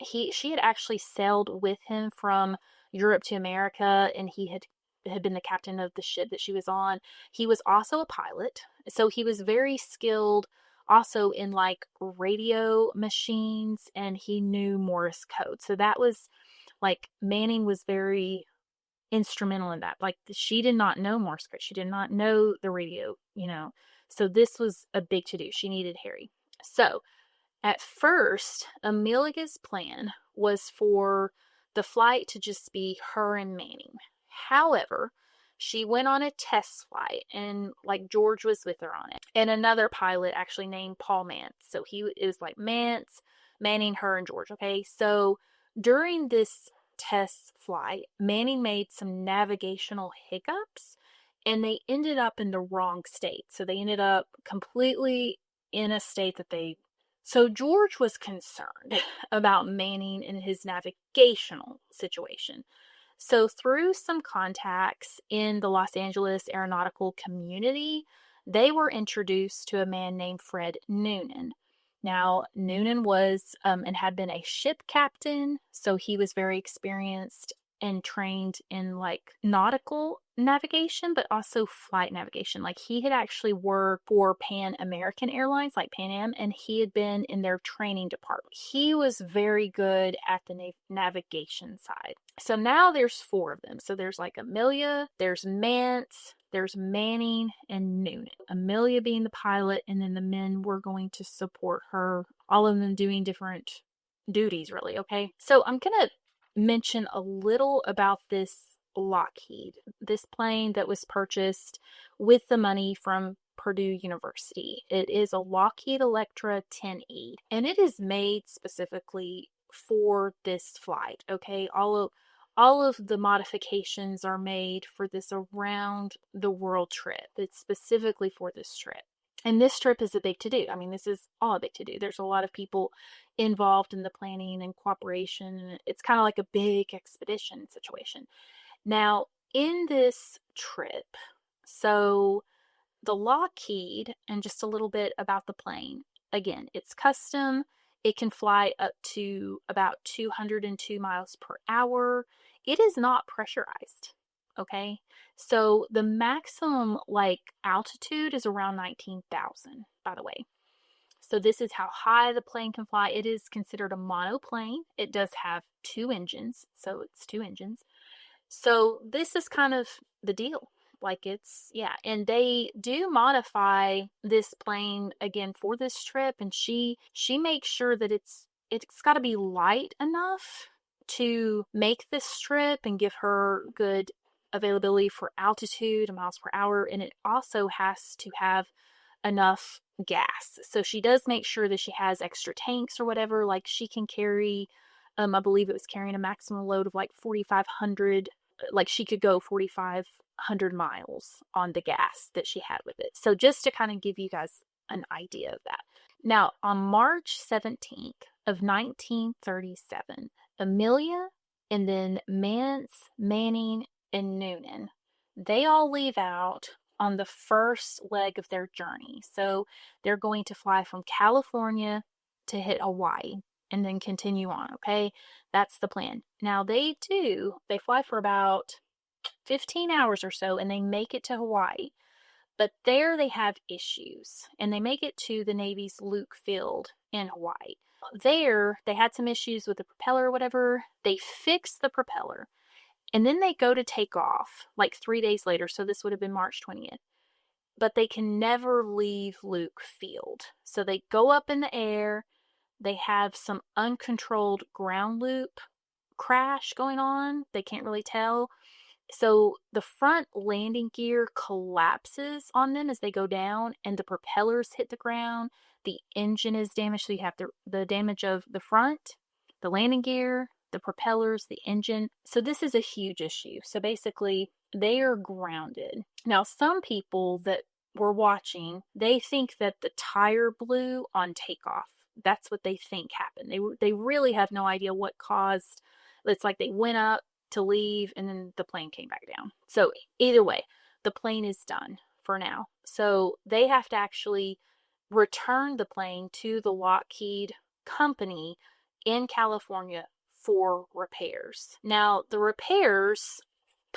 She had actually sailed with him from Europe to America, and he had had been the captain of the ship that she was on. He was also a pilot, so he was very skilled also in like radio machines, and he knew Morse code. So that was like Manning was very instrumental in that. Like she did not know Morse code. She did not know the radio, So this was a big to do. She needed Harry. So at first, Amelia's plan was for the flight to just be her and Manning. However, she went on a test flight and like George was with her on it. And another pilot actually named Paul Mance. So it was like Mance, Manning, her, and George. Okay. So during this test flight, Manning made some navigational hiccups and they ended up in the wrong state. So they ended up completely in a state that they so George was concerned about Manning and his navigational situation. So through some contacts in the Los Angeles aeronautical community, they were introduced to a man named Fred Noonan. Now, Noonan was and had been a ship captain, so he was very experienced and trained in like nautical navigation, but also flight navigation. Like he had actually worked for Pan American Airlines, like Pan Am, and he had been in their training department. He was very good at the navigation side. So now there's four of them. So there's like Amelia, there's Mance, there's Manning, and Noonan. Amelia being the pilot, and then the men were going to support her, all of them doing different duties, really. Okay. So I'm going to mention a little about this Lockheed, this plane that was purchased with the money from Purdue University. It is a Lockheed Electra 10E, and it is made specifically for this flight. Okay, all of the modifications are made for this around the world trip. It's specifically for this trip. And this trip is a big to do. I mean, this is all a big to do. There's a lot of people involved in the planning and cooperation. It's kind of like a big expedition situation. Now, in this trip, so the Lockheed, and just a little bit about the plane. Again, it's custom. It can fly up to about 202 miles per hour. It is not pressurized. Okay, so the maximum like altitude is around 19,000, by the way. So this is how high the plane can fly. It is considered a monoplane. It does have two engines, so it's two engines. So this is kind of the deal. Like yeah, and they do modify this plane again for this trip, and she makes sure that it's got to be light enough to make this trip and give her good availability for altitude and miles per hour, and it also has to have enough gas. So she does make sure that she has extra tanks or whatever. Like she can carry, I believe it was carrying a maximum load of like 4,500. Like she could go 4,500 miles on the gas that she had with it. So just to kind of give you guys an idea of that. Now, on March 17th of 1937, Amelia and then Mance, Manning, and Noonan, they all leave out on the first leg of their journey. So they're going to fly from California to hit Hawaii and then continue on, okay? That's the plan. Now they fly for about 15 hours or so and they make it to Hawaii. But there they have issues and they make it to the Navy's Luke Field in Hawaii. There they had some issues with the propeller or whatever. They fix the propeller and then they go to take off like 3 days later. So this would have been March 20th. But they can never leave Luke Field. So they go up in the air. They have some uncontrolled ground loop crash going on. They can't really tell. So the front landing gear collapses on them as they go down and the propellers hit the ground. The engine is damaged. So you have the damage of the front, the landing gear, the propellers, the engine. So this is a huge issue. So basically they are grounded. Now, some people that were watching, they think that the tire blew on takeoff. That's what they think happened. They really have no idea what caused. It's like they went up to leave and then the plane came back down. So either way, the plane is done for now. So they have to actually return the plane to the Lockheed company in California for repairs. Now, the repairs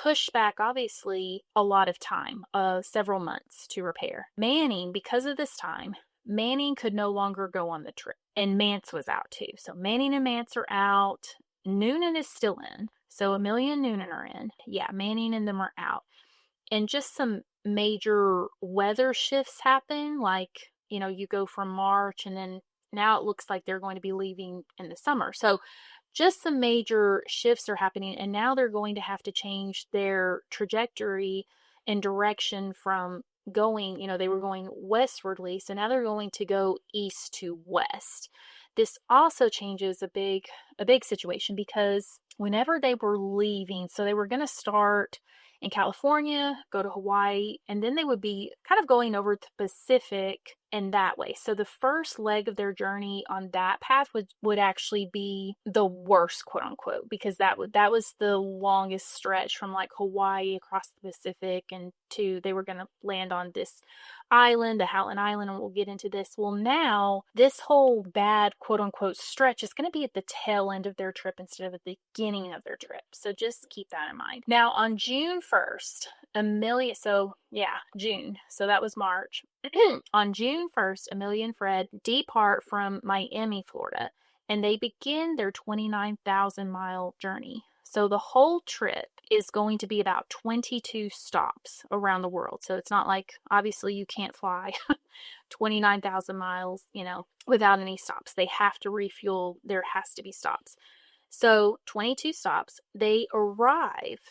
pushed back, obviously, a lot of time, several months to repair. Manning, because of this time, Manning could no longer go on the trip. And Mance was out too. So Manning and Mance are out. Noonan is still in. So Amelia and Noonan are in. Yeah, Manning and them are out. And just some major weather shifts happen. Like, you go from March and then now it looks like they're going to be leaving in the summer. So just some major shifts are happening, and now they're going to have to change their trajectory and direction from going, they were going westwardly, so now they're going to go east to west. This also changes a big situation, because whenever they were leaving, so they were going to start in California, go to Hawaii, and then they would be kind of going over to the Pacific in that way. So the first leg of their journey on that path would actually be the worst, quote unquote, because that was the longest stretch from like Hawaii across the Pacific, and they were going to land on this island, the Howland Island, and we'll get into this. Well, now this whole bad, quote unquote, stretch is going to be at the tail end of their trip instead of at the beginning of their trip. So just keep that in mind. Now on June 1st, June. So that was March. On June 1st, Amelia and Fred depart from Miami, Florida, and they begin their 29,000-mile journey. So the whole trip is going to be about 22 stops around the world. So it's not like, obviously, you can't fly 29,000 miles, without any stops. They have to refuel. There has to be stops. So 22 stops. They arrive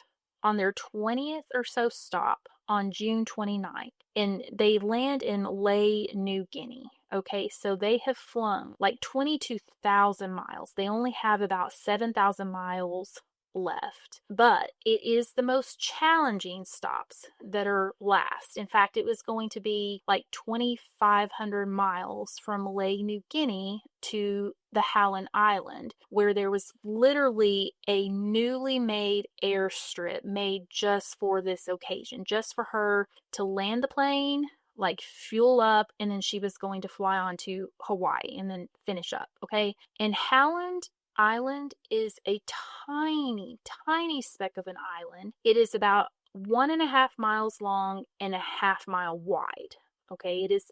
on their 20th or so stop on June 29th, and they land in Lae, New Guinea. Okay, so they have flown like 22,000 miles. They only have about 7,000 miles left, but it is the most challenging stops that are last. In fact, it was going to be like 2,500 miles from Lae, New Guinea to the Howland Island, where there was literally a newly made airstrip made just for this occasion, just for her to land the plane, like fuel up, and then she was going to fly on to Hawaii and then finish up. Okay, and Howland Island is a tiny, tiny speck of an island. It is about 1.5 miles long and a half-mile wide. Okay, it is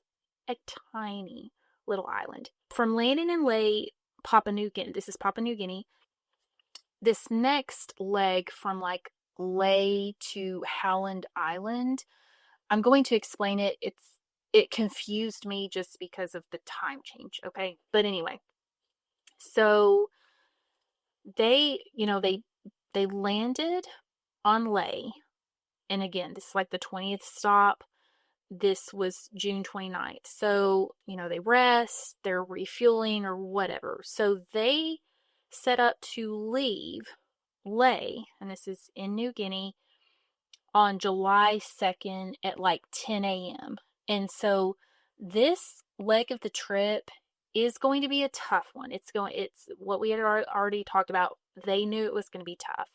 a tiny little island. From landing in Lae, Papua New Guinea, this is Papua New Guinea, this next leg from like Lae to Howland Island, I'm going to explain it. It confused me just because of the time change, okay? But anyway, so they landed on Lae, and again, this is like the 20th stop. This was June 29th. So, they rest, they're refueling or whatever. So they set up to leave Lae, and this is in New Guinea, on July 2nd at like 10 a.m. And so this leg of the trip is going to be a tough one. It's what we had already talked about. They knew it was going to be tough.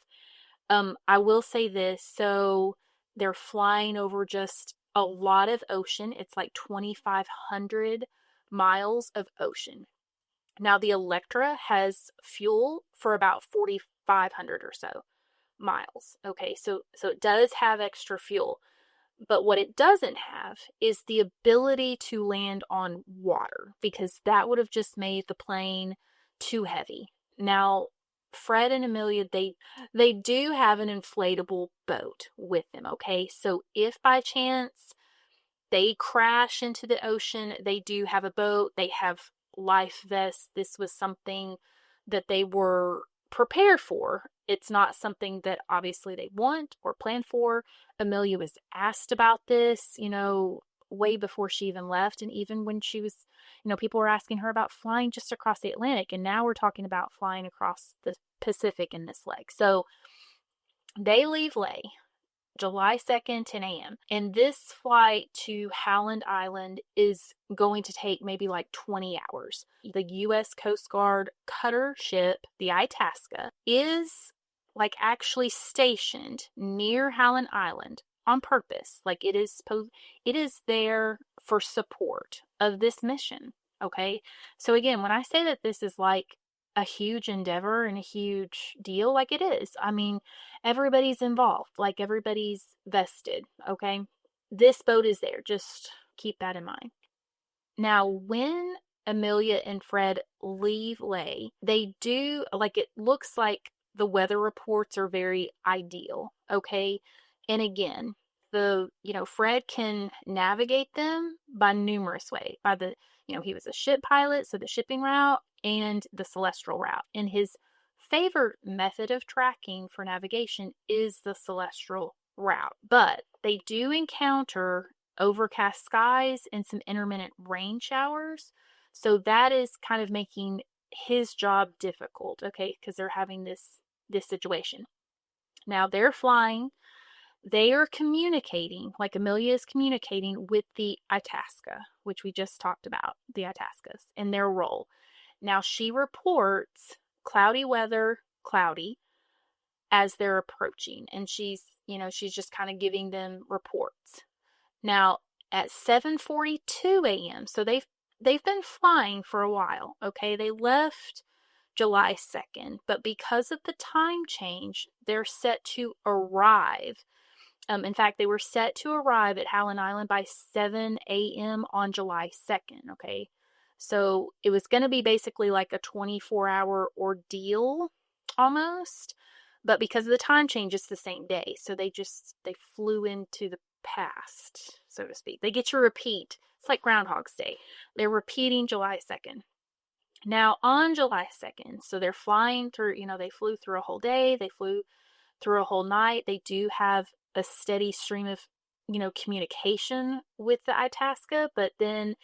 I will say this. So they're flying over just a lot of ocean. It's like 2,500 miles of ocean. Now the Electra has fuel for about 4,500 or so miles. Okay, so it does have extra fuel. But what it doesn't have is the ability to land on water, because that would have just made the plane too heavy. Now, Fred and Amelia, they do have an inflatable boat with them, okay? So if by chance they crash into the ocean, they do have a boat. They have life vests. This was something that they were prepared for. It's not something that obviously they want or plan for. Amelia was asked about this, way before she even left. And even when she was, people were asking her about flying just across the Atlantic. And now we're talking about flying across the Pacific in this leg. So they leave Lae July 2nd, 10 a.m. And this flight to Howland Island is going to take maybe like 20 hours. The U.S. Coast Guard cutter ship, the Itasca, is like actually stationed near Howland Island on purpose. Like it is there for support of this mission. Okay. So again, when I say that this is like a huge endeavor and a huge deal, like it is. I mean, everybody's involved, like everybody's vested, okay? This boat is there. Just keep that in mind. Now, when Amelia and Fred leave Ley, they do, like, it looks like the weather reports are very ideal, okay? And again, Fred can navigate them by numerous ways. By he was a ship pilot, so the shipping route and the celestial route. And his favored method of tracking for navigation is the celestial route. But they do encounter overcast skies and some intermittent rain showers. So that is kind of making his job difficult, okay, because they're having this situation. Now they're flying. They are communicating, like Amelia is communicating with the Itasca, which we just talked about, the Itascas, and their role. Now she reports cloudy weather, cloudy, as they're approaching, and she's just kind of giving them reports. Now at 7:42 a.m., so they've been flying for a while, okay? They left July 2nd, but because of the time change, they're set to arrive. In fact, they were set to arrive at Howland Island by 7 a.m. on July 2nd, okay? So it was going to be basically like a 24-hour ordeal almost, but because of the time change, it's the same day. So they flew into the past, so to speak. They get to repeat. It's like Groundhog's Day. They're repeating July 2nd. Now, on July 2nd, so they're flying through, they flew through a whole day. They flew through a whole night. They do have a steady stream of, communication with the Itasca, but then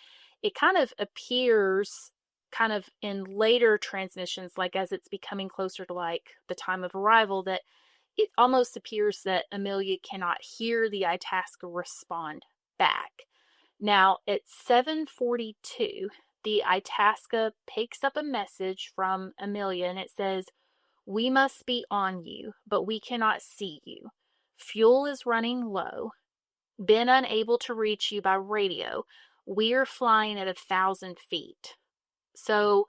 it kind of appears kind of in later transmissions, like as it's becoming closer to like the time of arrival, that it almost appears that Amelia cannot hear the Itasca respond back. Now at 7:42, the Itasca picks up a message from Amelia and it says, "We must be on you, but we cannot see you. Fuel is running low. Been unable to reach you by radio. We're flying at 1,000 feet." So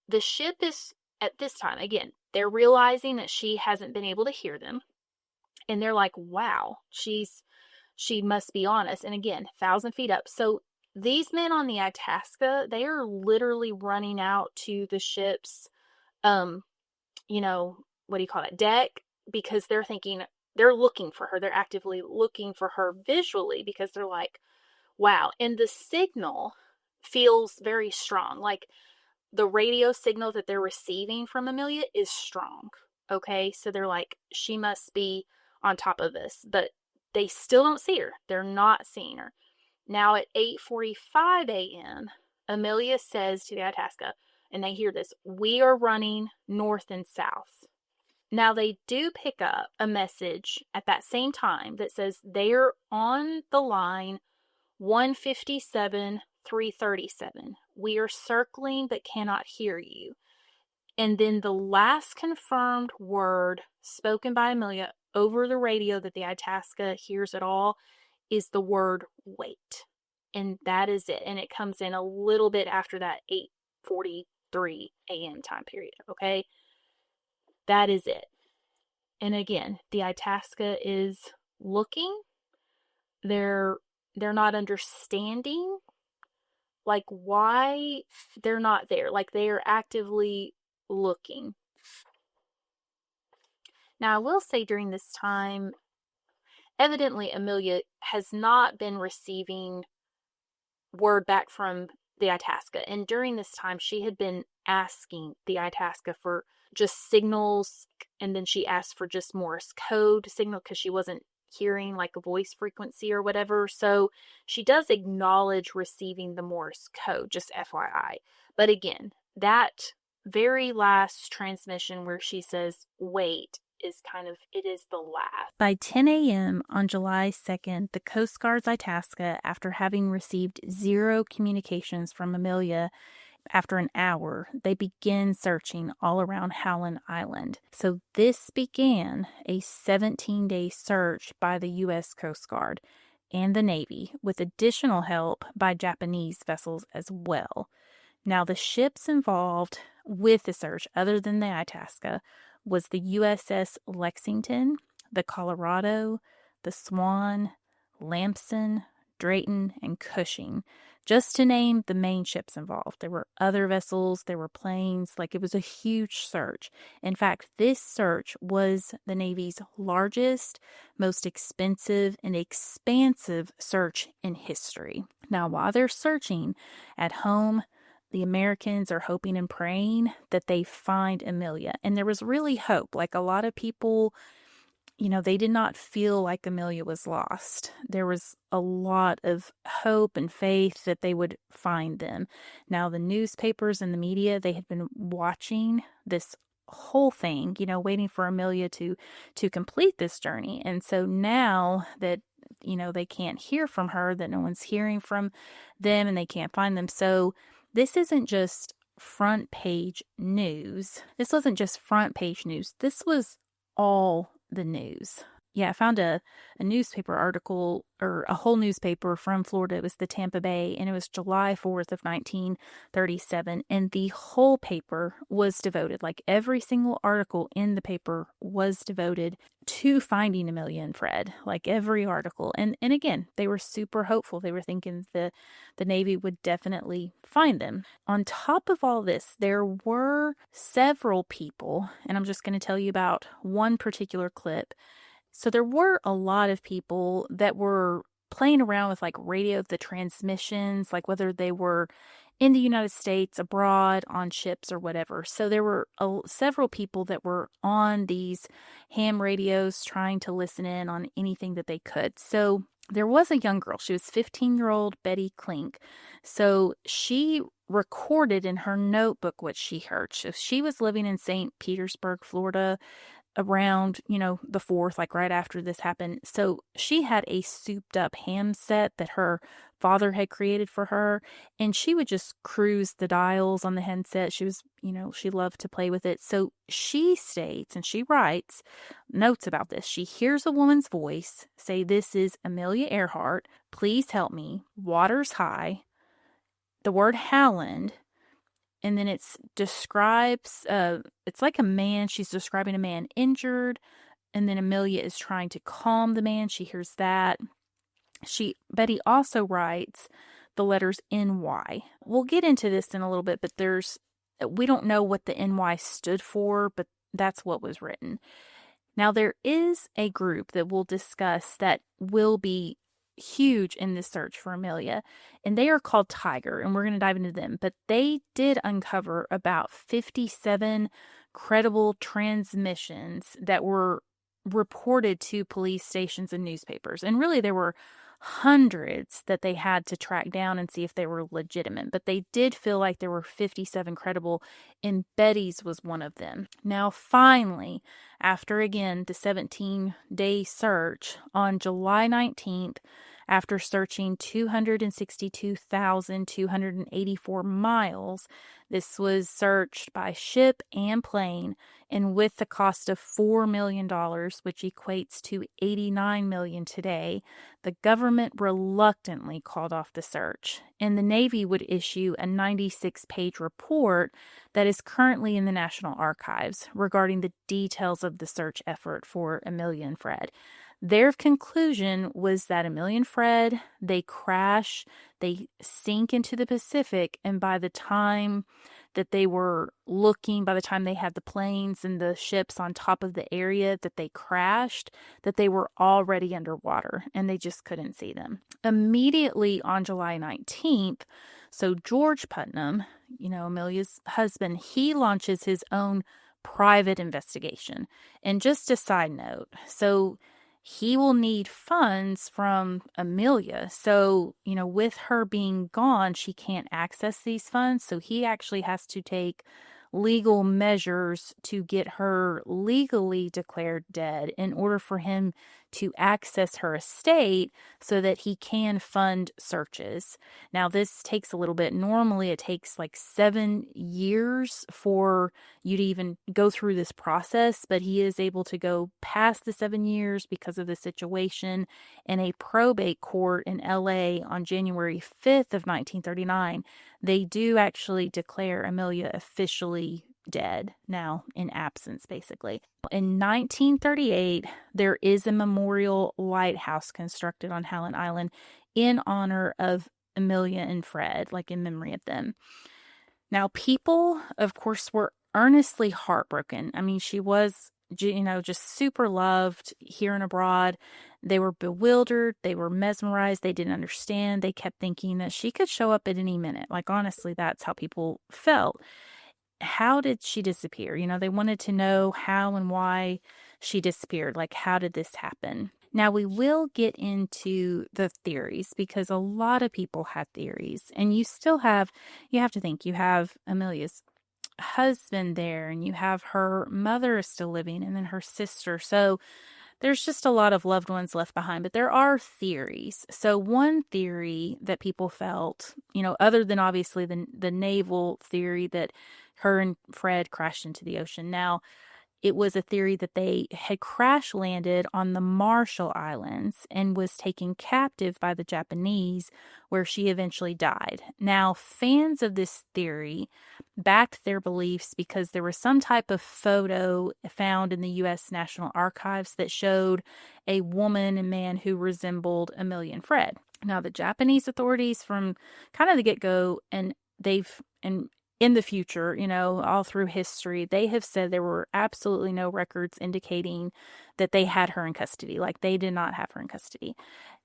the ship is, at this time, again, they're realizing that she hasn't been able to hear them. And they're like, wow, she must be on us. And again, 1,000 feet up. So these men on the Itasca, they are literally running out to the ship's, what do you call it, deck, because they're thinking, they're looking for her. They're actively looking for her visually because they're like, wow. And the signal feels very strong. Like the radio signal that they're receiving from Amelia is strong. Okay. So they're like, she must be on top of this, but they still don't see her. They're not seeing her. Now at 8:45 a.m., Amelia says to the Itasca, and they hear this, "We are running north and south." Now they do pick up a message at that same time that says they're on the line 157, 337. "We are circling but cannot hear you." And then the last confirmed word spoken by Amelia over the radio that the Itasca hears at all is the word "wait." And that is it. And it comes in a little bit after that 8:43 a.m. time period, okay? That is it. And again, the Itasca is looking. They're not understanding, like, why they're not there. Like, they are actively looking. Now, I will say during this time, evidently Amelia has not been receiving word back from the Itasca. And during this time, she had been asking the Itasca for just signals, and then she asked for just Morse code signal because she wasn't hearing like a voice frequency or whatever. So she does acknowledge receiving the Morse code, just FYI. But again, that very last transmission where she says, "wait," is kind of, it is the last. By 10 a.m. on July 2nd, the Coast Guard's Itasca, after having received 0 communications from Amelia after an hour, they begin searching all around Howland Island. So this began a 17-day search by the U.S. Coast Guard and the Navy, with additional help by Japanese vessels as well. Now, the ships involved with the search, other than the Itasca, was the USS Lexington, the Colorado, the Swan, Lamson, Drayton, and Cushing, just to name the main ships involved. There were other vessels, there were planes, like it was a huge search. In fact, this search was the Navy's largest, most expensive, and expansive search in history. Now, while they're searching at home, the Americans are hoping and praying that they find Amelia. And there was really hope. Like a lot of people, they did not feel like Amelia was lost. There was a lot of hope and faith that they would find them. Now, the newspapers and the media, they had been watching this whole thing, waiting for Amelia to complete this journey. And so now that, they can't hear from her, that no one's hearing from them and they can't find them. So this isn't just front page news. This wasn't just front page news. This was all the news. Yeah, I found a newspaper article, or a whole newspaper from Florida. It was the Tampa Bay, and it was July 4th of 1937, and the whole paper was devoted, like every single article in the paper was devoted to finding Amelia and Fred, like every article. And again, they were super hopeful. They were thinking the Navy would definitely find them. On top of all this, there were several people, and I'm just going to tell you about one particular clip. So there were a lot of people that were playing around with like radio, the transmissions, like whether they were in the United States, abroad, on ships or whatever. So there were several people that were on these ham radios trying to listen in on anything that they could. So there was a young girl. She was 15-year-old Betty Klink. So she recorded in her notebook what she heard. So she was living in St. Petersburg, Florida, around, the 4th, like right after this happened. So she had a souped up ham set that her father had created for her, and she would just cruise the dials on the handset. She was, she loved to play with it. So she states, and she writes notes about this. She hears a woman's voice say, "This is Amelia Earhart. Please help me. Water's high." The word Howland. And then it describes, it's like a man. She's describing a man injured. And then Amelia is trying to calm the man. She hears that. Betty also writes the letters NY. We'll get into this in a little bit, but we don't know what the NY stood for, but that's what was written. Now, there is a group that we'll discuss that will be huge in this search for Amelia, and they are called Tiger, and we're going to dive into them. But they did uncover about 57 credible transmissions that were reported to police stations and newspapers. And really, there were hundreds that they had to track down and see if they were legitimate. But they did feel like there were 57 credible, and Betty's was one of them. Now, finally, after again the 17-day search, on July 19th, after searching 262,284 miles, this was searched by ship and plane, and with the cost of $4 million, which equates to $89 million today, the government reluctantly called off the search, and the Navy would issue a 96-page report that is currently in the National Archives regarding the details of the search effort for Amelia and Fred. Their conclusion was that Amelia and Fred, they crash, they sink into the Pacific, and by the time that they were looking, by the time they had the planes and the ships on top of the area that they crashed, that they were already underwater and they just couldn't see them. Immediately on July 19th, so George Putnam, Amelia's husband, he launches his own private investigation. And just a side note, so he will need funds from Amelia. So, with her being gone, she can't access these funds. So he actually has to take legal measures to get her legally declared dead in order for him to access her estate so that he can fund searches. Now, this takes a little bit. Normally, it takes like 7 years for you to even go through this process, but he is able to go past the 7 years because of the situation. In a probate court in LA on January 5th of 1939, they do actually declare Amelia officially dead, now in absence, basically. In 1938, there is a memorial lighthouse constructed on Howland Island in honor of Amelia and Fred, like in memory of them. Now, people, of course, were earnestly heartbroken. I mean, she was, just super loved here and abroad. They were bewildered. They were mesmerized. They didn't understand. They kept thinking that she could show up at any minute. Like, honestly, that's how people felt. How did she disappear? They wanted to know how and why she disappeared. Like, how did this happen? Now, we will get into the theories because a lot of people had theories. And you have to think, you have Amelia's husband there, and you have her mother is still living, and then her sister. So there's just a lot of loved ones left behind, but there are theories. So one theory that people felt, other than obviously the naval theory that her and Fred crashed into the ocean. Now, it was a theory that they had crash landed on the Marshall Islands and was taken captive by the Japanese, where she eventually died. Now, fans of this theory backed their beliefs because there was some type of photo found in the U.S. National Archives that showed a woman and man who resembled Amelia and Fred. Now, the Japanese authorities from kind of the get-go, and in the future, all through history, they have said there were absolutely no records indicating that they had her in custody. Like, they did not have her in custody.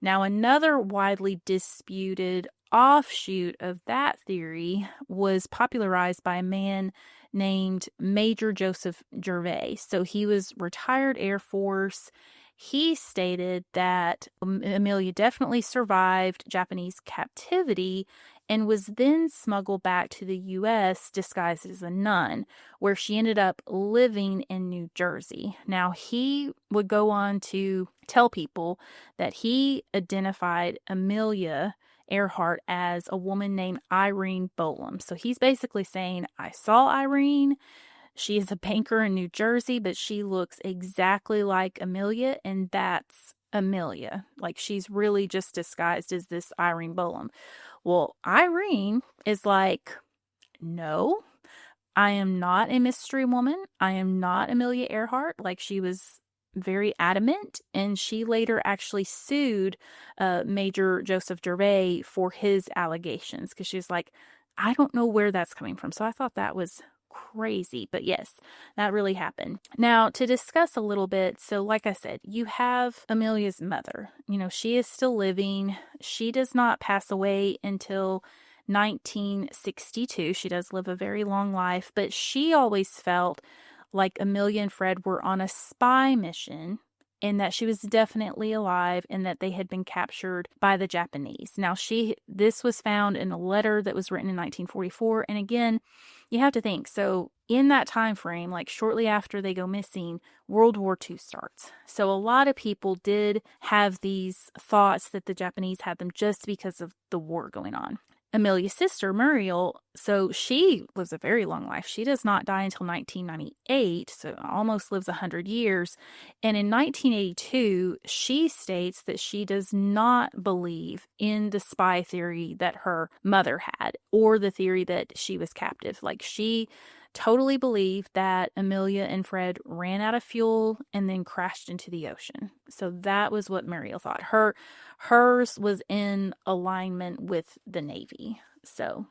Now, another widely disputed offshoot of that theory was popularized by a man named Major Joseph Gervais. So he was retired Air Force. He stated that Amelia definitely survived Japanese captivity and was then smuggled back to the U.S. disguised as a nun, where she ended up living in New Jersey. Now, he would go on to tell people that he identified Amelia Earhart as a woman named Irene Bolam. So he's basically saying, I saw Irene. She is a banker in New Jersey, but she looks exactly like Amelia, and that's Amelia. Like, she's really just disguised as this Irene Bolam. Well, Irene is like, no, I am not a mystery woman. I am not Amelia Earhart. Like, she was very adamant, and she later actually sued Major Joseph Gervais for his allegations because she's like, I don't know where that's coming from. So I thought that was crazy, but yes, that really happened. Now, to discuss a little bit, so like I said, you have Amelia's mother. She is still living. She does not pass away until 1962. She does live a very long life, but she always felt like Amelia and Fred were on a spy mission, and that she was definitely alive and that they had been captured by the Japanese. Now, this was found in a letter that was written in 1944. And again, you have to think, so in that time frame, like shortly after they go missing, World War II starts. So a lot of people did have these thoughts that the Japanese had them just because of the war going on. Amelia's sister, Muriel, so she lives a very long life. She does not die until 1998, so almost lives 100 years. And in 1982, she states that she does not believe in the spy theory that her mother had, or the theory that she was captive. Like, she totally believed that Amelia and Fred ran out of fuel and then crashed into the ocean. So that was what Muriel thought. Hers was in alignment with the Navy. So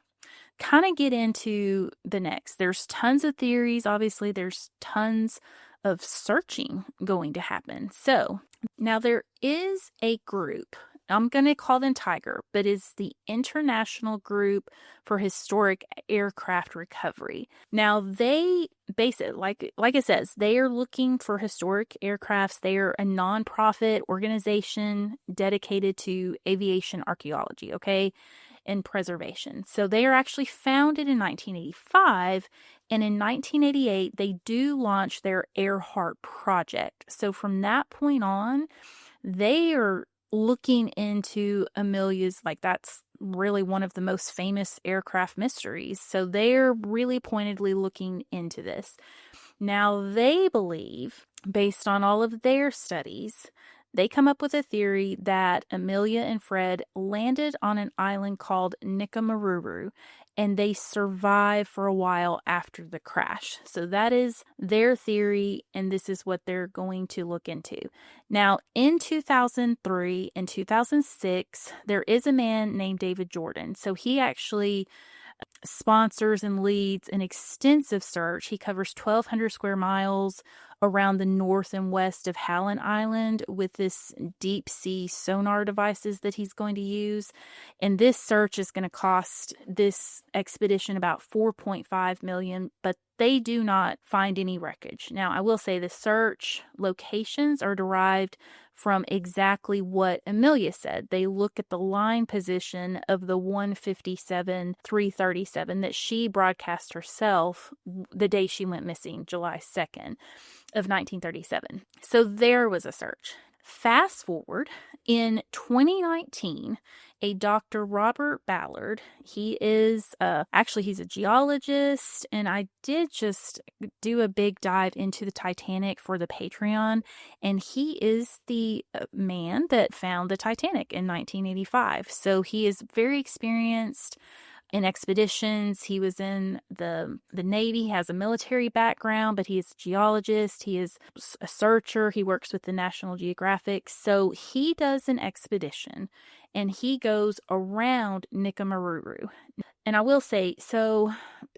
kind of get into the next. There's tons of theories. Obviously, there's tons of searching going to happen. So now there is a group I'm going to call them Tiger, but is the International Group for Historic Aircraft Recovery. Now, they basically, like it says, they are looking for historic aircrafts. They are a nonprofit organization dedicated to aviation archaeology, okay, and preservation. So they are actually founded in 1985, and in 1988, they do launch their Earhart project. So from that point on, they are looking into Amelia's, like, that's really one of the most famous aircraft mysteries. So they're really pointedly looking into this. Now, they believe, based on all of their studies, they come up with a theory that Amelia and Fred landed on an island called Nikamaruru, and they survived for a while after the crash. So that is their theory, and this is what they're going to look into. Now, in 2003 and 2006, there is a man named David Jordan. So he actually sponsors and leads an extensive search. He covers 1,200 square miles around the north and west of Howland Island with this deep sea sonar devices that he's going to use. And this search is going to cost this expedition about $4.5 million, but they do not find any wreckage. Now, I will say the search locations are derived from exactly what Amelia said. They look at the line position of the 157-337 that she broadcast herself the day she went missing, July 2nd of 1937. So there was a search. Fast forward, in 2019, a Dr. Robert Ballard, he is, he's a geologist, and I did just do a big dive into the Titanic for the Patreon, and he is the man that found the Titanic in 1985. So he is very experienced in expeditions. He was in the Navy. He has a military background, but he is a geologist. He is a searcher. He works with the National Geographic. So he does an expedition, and he goes around Nikamaruru. And I will say, so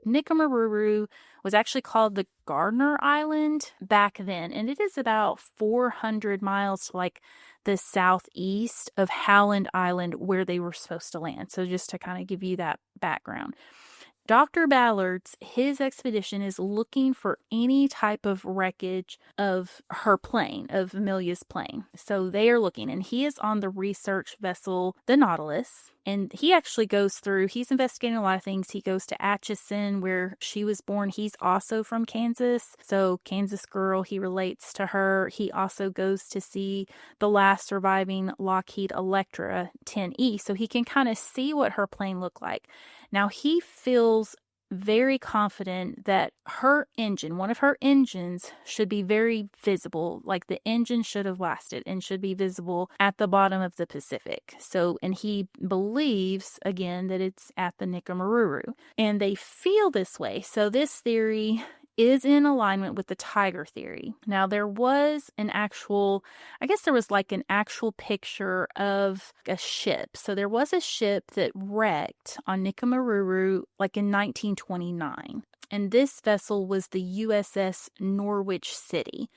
Nikamaruru was actually called the Gardner Island back then, and it is about 400 miles to like the southeast of Howland Island where they were supposed to land. So just to kind of give you that background. Dr. Ballard's, his expedition is looking for any type of wreckage of her plane, of Amelia's plane. So they are looking, and he is on the research vessel, the Nautilus, and he actually goes through, he's investigating a lot of things. He goes to Atchison, where she was born. He's also from Kansas, so Kansas girl, he relates to her. He also goes to see the last surviving Lockheed Electra 10E, so he can kind of see what her plane looked like. Now, he feels very confident that her engine, one of her engines, should be very visible. Like the engine should have lasted and should be visible at the bottom of the Pacific. So, and he believes, again, that it's at the Nikamaruru. And they feel this way. So this theory is in alignment with the tiger theory. Now, there was an actual picture of a ship. So there was a ship that wrecked on Nikamaruru like in 1929. And this vessel was the USS Norwich City.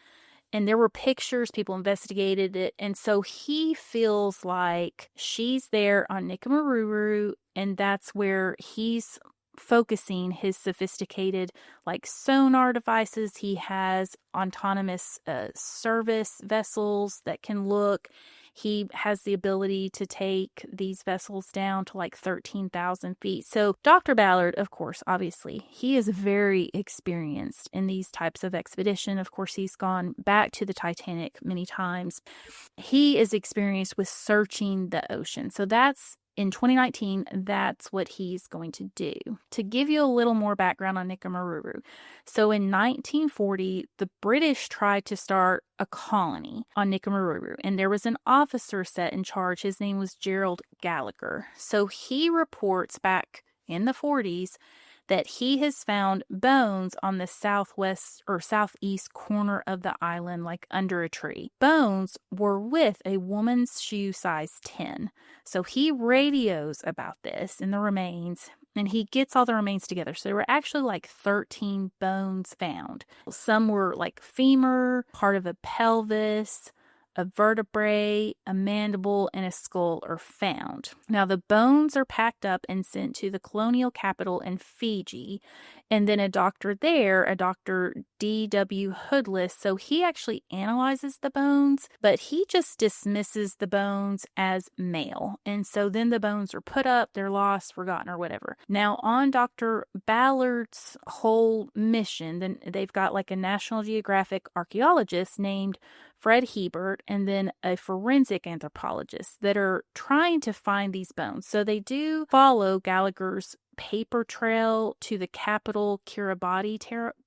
And there were pictures, people investigated it. And so he feels like she's there on Nikamaruru, and that's where he's focusing his sophisticated like sonar devices. He has autonomous service vessels that can look. He has the ability to take these vessels down to like 13,000 feet. So Dr. Ballard, of course, obviously, he is very experienced in these types of expedition. Of course, he's gone back to the Titanic many times. He is experienced with searching the ocean. So that's in 2019, that's what he's going to do. To give you a little more background on Nikamaruru. So in 1940, the British tried to start a colony on Nikamaruru, and there was an officer set in charge. His name was Gerald Gallagher. So he reports back in the 40s that he has found bones on the southwest or southeast corner of the island, like under a tree. Bones were with a woman's shoe size 10. So he radios about this in the remains, and he gets all the remains together. So there were actually like 13 bones found. Some were like femur, part of a pelvis, a vertebrae, a mandible, and a skull are found. Now, the bones are packed up and sent to the colonial capital in Fiji. And then a doctor there, a Dr. D.W. Hoodless, so he actually analyzes the bones, but he just dismisses the bones as male. And so then the bones are put up, they're lost, forgotten, or whatever. Now, on Dr. Ballard's whole mission, then they've got like a National Geographic archaeologist named Fred Hebert, and then a forensic anthropologist that are trying to find these bones. So they do follow Gallagher's paper trail to the capital Kiribati,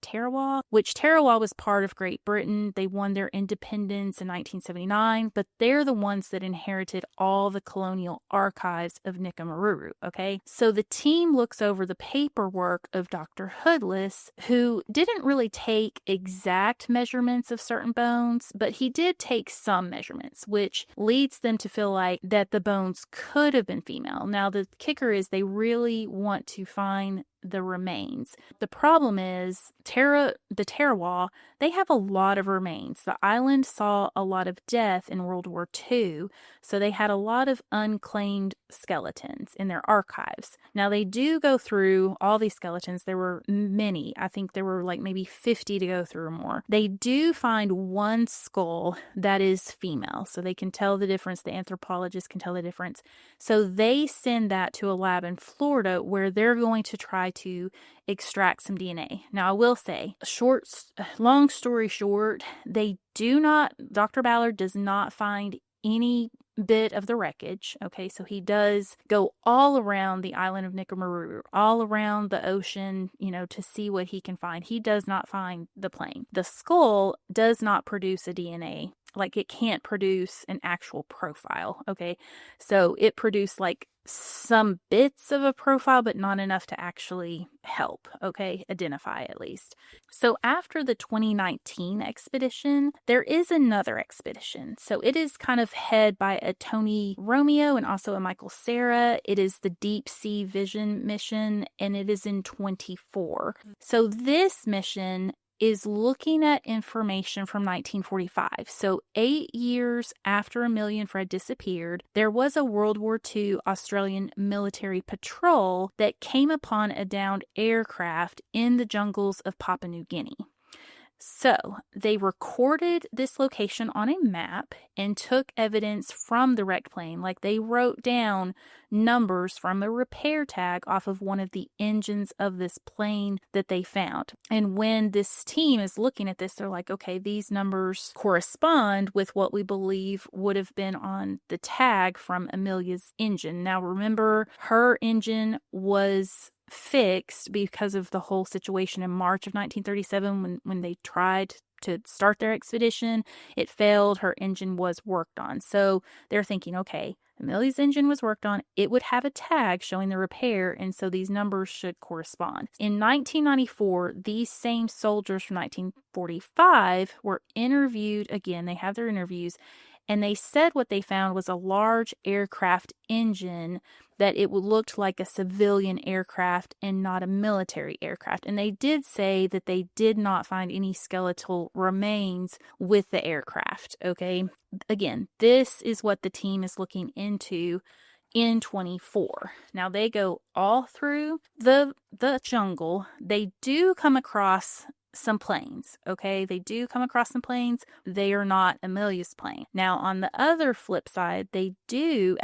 Tarawa, which Tarawa was part of Great Britain. They won their independence in 1979, but they're the ones that inherited all the colonial archives of Nikumaruru, okay? So the team looks over the paperwork of Dr. Hoodless, who didn't really take exact measurements of certain bones, but he did take some measurements, which leads them to feel like that the bones could have been female. Now, the kicker is they really want to find the remains. The problem is the Tarawa, they have a lot of remains. The island saw a lot of death in World War II, so they had a lot of unclaimed skeletons in their archives. Now, they do go through all these skeletons. There were many. I think there were like maybe 50 to go through or more. They do find one skull that is female, so they can tell the difference. The anthropologists can tell the difference. So they send that to a lab in Florida where they're going to try to extract some DNA. Now, I will say, long story short, Dr. Ballard does not find any bit of the wreckage. Okay, so he does go all around the island of Nikumaruru, all around the ocean, to see what he can find. He does not find the plane. The skull does not produce a DNA. Like, it can't produce an actual profile. Okay, so it produced like some bits of a profile, but not enough to actually help, identify at least. So after the 2019 expedition, there is another expedition. So it is kind of head by a Tony Romeo and also a Michael Serra. It is the Deep Sea Vision mission, and it is in 24. So this mission is looking at information from 1945. So 8 years after Amelia and Fred disappeared, there was a World War II Australian military patrol that came upon a downed aircraft in the jungles of Papua New Guinea. So they recorded this location on a map and took evidence from the wrecked plane. Like, they wrote down numbers from a repair tag off of one of the engines of this plane that they found. And when this team is looking at this, they're like, okay, these numbers correspond with what we believe would have been on the tag from Amelia's engine. Now, remember, her engine was fixed because of the whole situation in March of 1937 when they tried to start their expedition. It failed. Her engine was worked on. So they're thinking, okay, Amelia's engine was worked on. It would have a tag showing the repair, and so these numbers should correspond. In 1994, these same soldiers from 1945 were interviewed again. They have their interviews, and they said what they found was a large aircraft engine, that it looked like a civilian aircraft and not a military aircraft. And they did say that they did not find any skeletal remains with the aircraft, okay? Again, this is what the team is looking into in 24. Now, they go all through the jungle. They do come across some planes, okay? They do come across some planes. They are not Amelia's plane. Now, on the other flip side, they do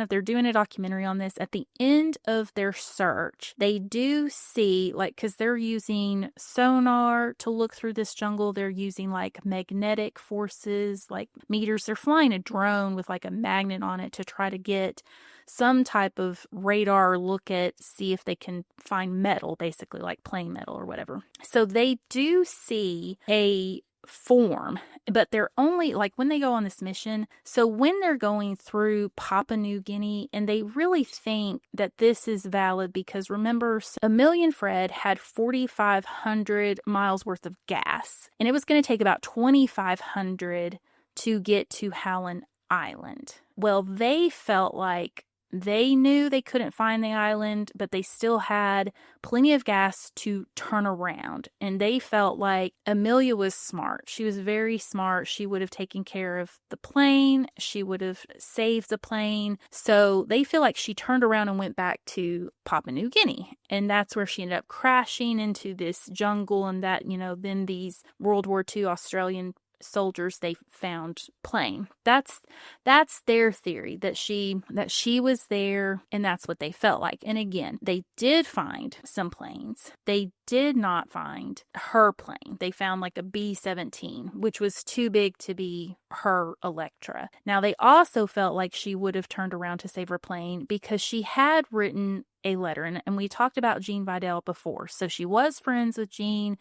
they're doing a documentary on this. At the end of their search, they do see, because they're using sonar to look through this jungle. They're using magnetic forces, meters. They're flying a drone with a magnet on it to try to get some type of radar look at, see if they can find metal, basically like plain metal or whatever. So they do see a form, but they're only when they go on this mission. So when they're going through Papua New Guinea, and they really think that this is valid because, remember, Amelia and Fred had 4,500 miles worth of gas, and it was going to take about 2,500 to get to Howland Island. Well, they felt like They knew they couldn't find the island, but they still had plenty of gas to turn around. And they felt like Amelia was smart. She was very smart. She would have taken care of the plane. She would have saved the plane. So they feel like she turned around and went back to Papua New Guinea. And that's where she ended up crashing into this jungle. And that, then these World War II Australian soldiers they found plane. That's their theory, that she was there, and that's what they felt like. And again, they did find some planes. They did not find her plane. They found like a B-17, which was too big to be her Electra. Now, they also felt like she would have turned around to save her plane because she had written a letter, and we talked about Jean Vidal before. So she was friends with Jean.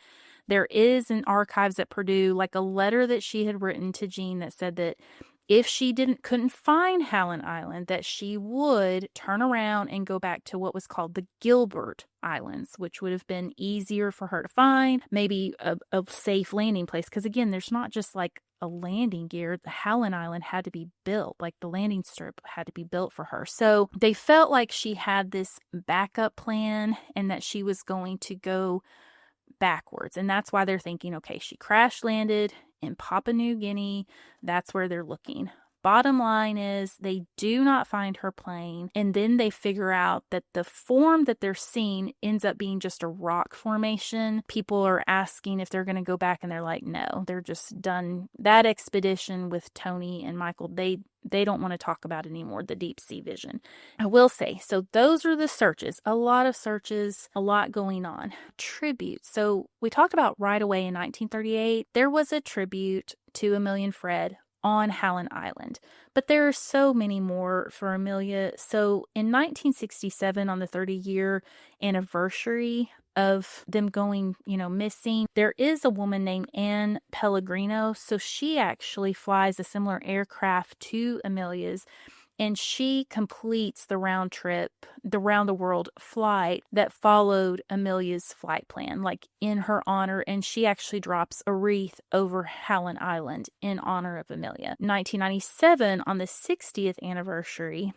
There is in archives at Purdue like a letter that she had written to Jean that said that if she couldn't find Howland Island, that she would turn around and go back to what was called the Gilbert Islands, which would have been easier for her to find, maybe a safe landing place. Because again, there's not just like a landing gear. The Howland Island had to be built, like the landing strip had to be built for her. So they felt like she had this backup plan and that she was going to go backwards. And that's why they're thinking, okay, she crash landed in Papua New Guinea. That's where they're looking. Bottom line is they do not find her plane. And then they figure out that the form that they're seeing ends up being just a rock formation. People are asking if they're going to go back, and they're like, no, they're just done. That expedition with Tony and Michael, they don't want to talk about anymore, the deep sea vision. I will say, so those are the searches. A lot of searches, a lot going on. Tributes. So we talked about right away in 1938, there was a tribute to Amelia and Fred on Howland Island. But there are so many more for Amelia. So in 1967, on the 30-year anniversary of them going, missing, there is a woman named Anne Pellegrino. So she actually flies a similar aircraft to Amelia's, and she completes the round the world flight that followed Amelia's flight plan, like in her honor. And she actually drops a wreath over Howland Island in honor of Amelia. 1997, on the 60th anniversary,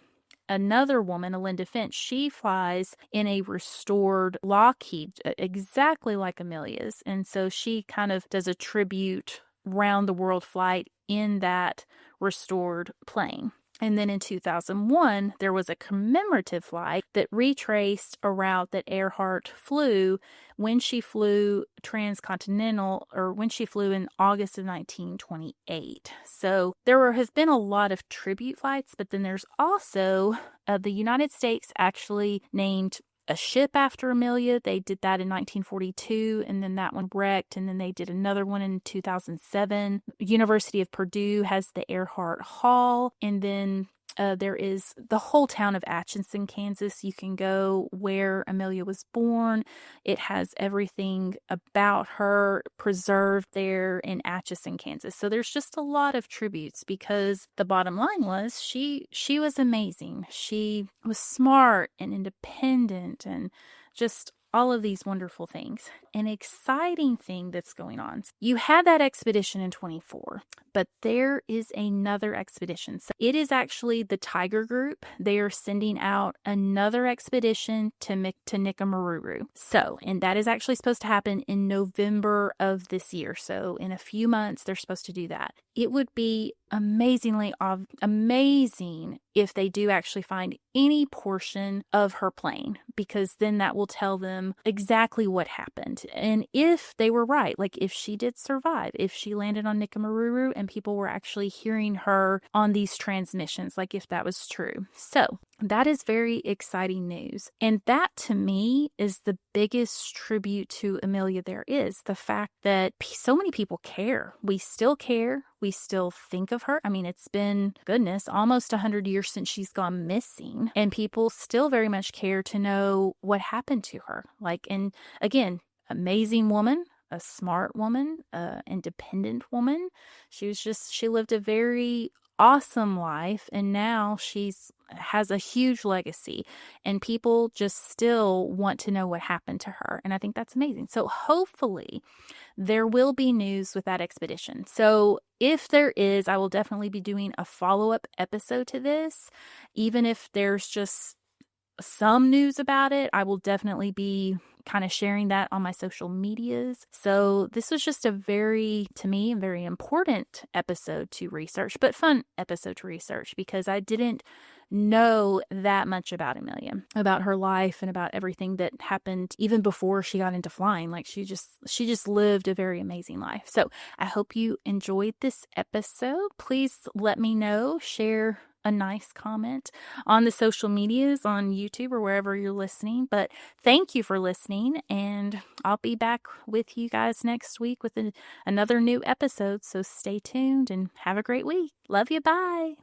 another woman, Alinda Finch, she flies in a restored Lockheed, exactly like Amelia's. And so she kind of does a tribute round the world flight in that restored plane. And then in 2001, there was a commemorative flight that retraced a route that Earhart flew when she flew transcontinental, or when she flew in August of 1928. So there have been a lot of tribute flights, but then there's also the United States actually named a ship after Amelia. They did that in 1942, and then that one wrecked, and then they did another one in 2007. University of Purdue has the Earhart Hall, and then there is the whole town of Atchison, Kansas. You can go where Amelia was born. It has everything about her preserved there in Atchison, Kansas. So there's just a lot of tributes, because the bottom line was she was amazing. She was smart and independent and just all of these wonderful things. An exciting thing that's going on. You had that expedition in 24, but there is another expedition. So it is actually the Tiger Group. They are sending out another expedition to Nikamaruru. So, and that is actually supposed to happen in November of this year. So in a few months, they're supposed to do that. It would be amazing if they do actually find any portion of her plane, because then that will tell them exactly what happened. And if they were right, like if she did survive, if she landed on Nikamaruru and people were actually hearing her on these transmissions, like if that was true. So that is very exciting news. And that to me is the biggest tribute to Amelia there is. The fact that so many people care. We still care. We still think of her. I mean, it's been, goodness, almost 100 years since she's gone missing. And people still very much care to know what happened to her. Like, and again, amazing woman, a smart woman, independent woman. She lived a very awesome life, and now she's has a huge legacy, and people just still want to know what happened to her. And I think that's amazing. So hopefully there will be news with that expedition. So if there is, I will definitely be doing a follow-up episode to this. Even if there's just some news about it, I will definitely be kind of sharing that on my social medias. So this was just a to me, very important episode to research, but fun episode to research, because I didn't know that much about Amelia, about her life and about everything that happened even before she got into flying. Like she just lived a very amazing life. So I hope you enjoyed this episode. Please let me know, share a nice comment on the social medias, on YouTube or wherever you're listening. But thank you for listening, and I'll be back with you guys next week with another new episode. So stay tuned and have a great week. Love you. Bye.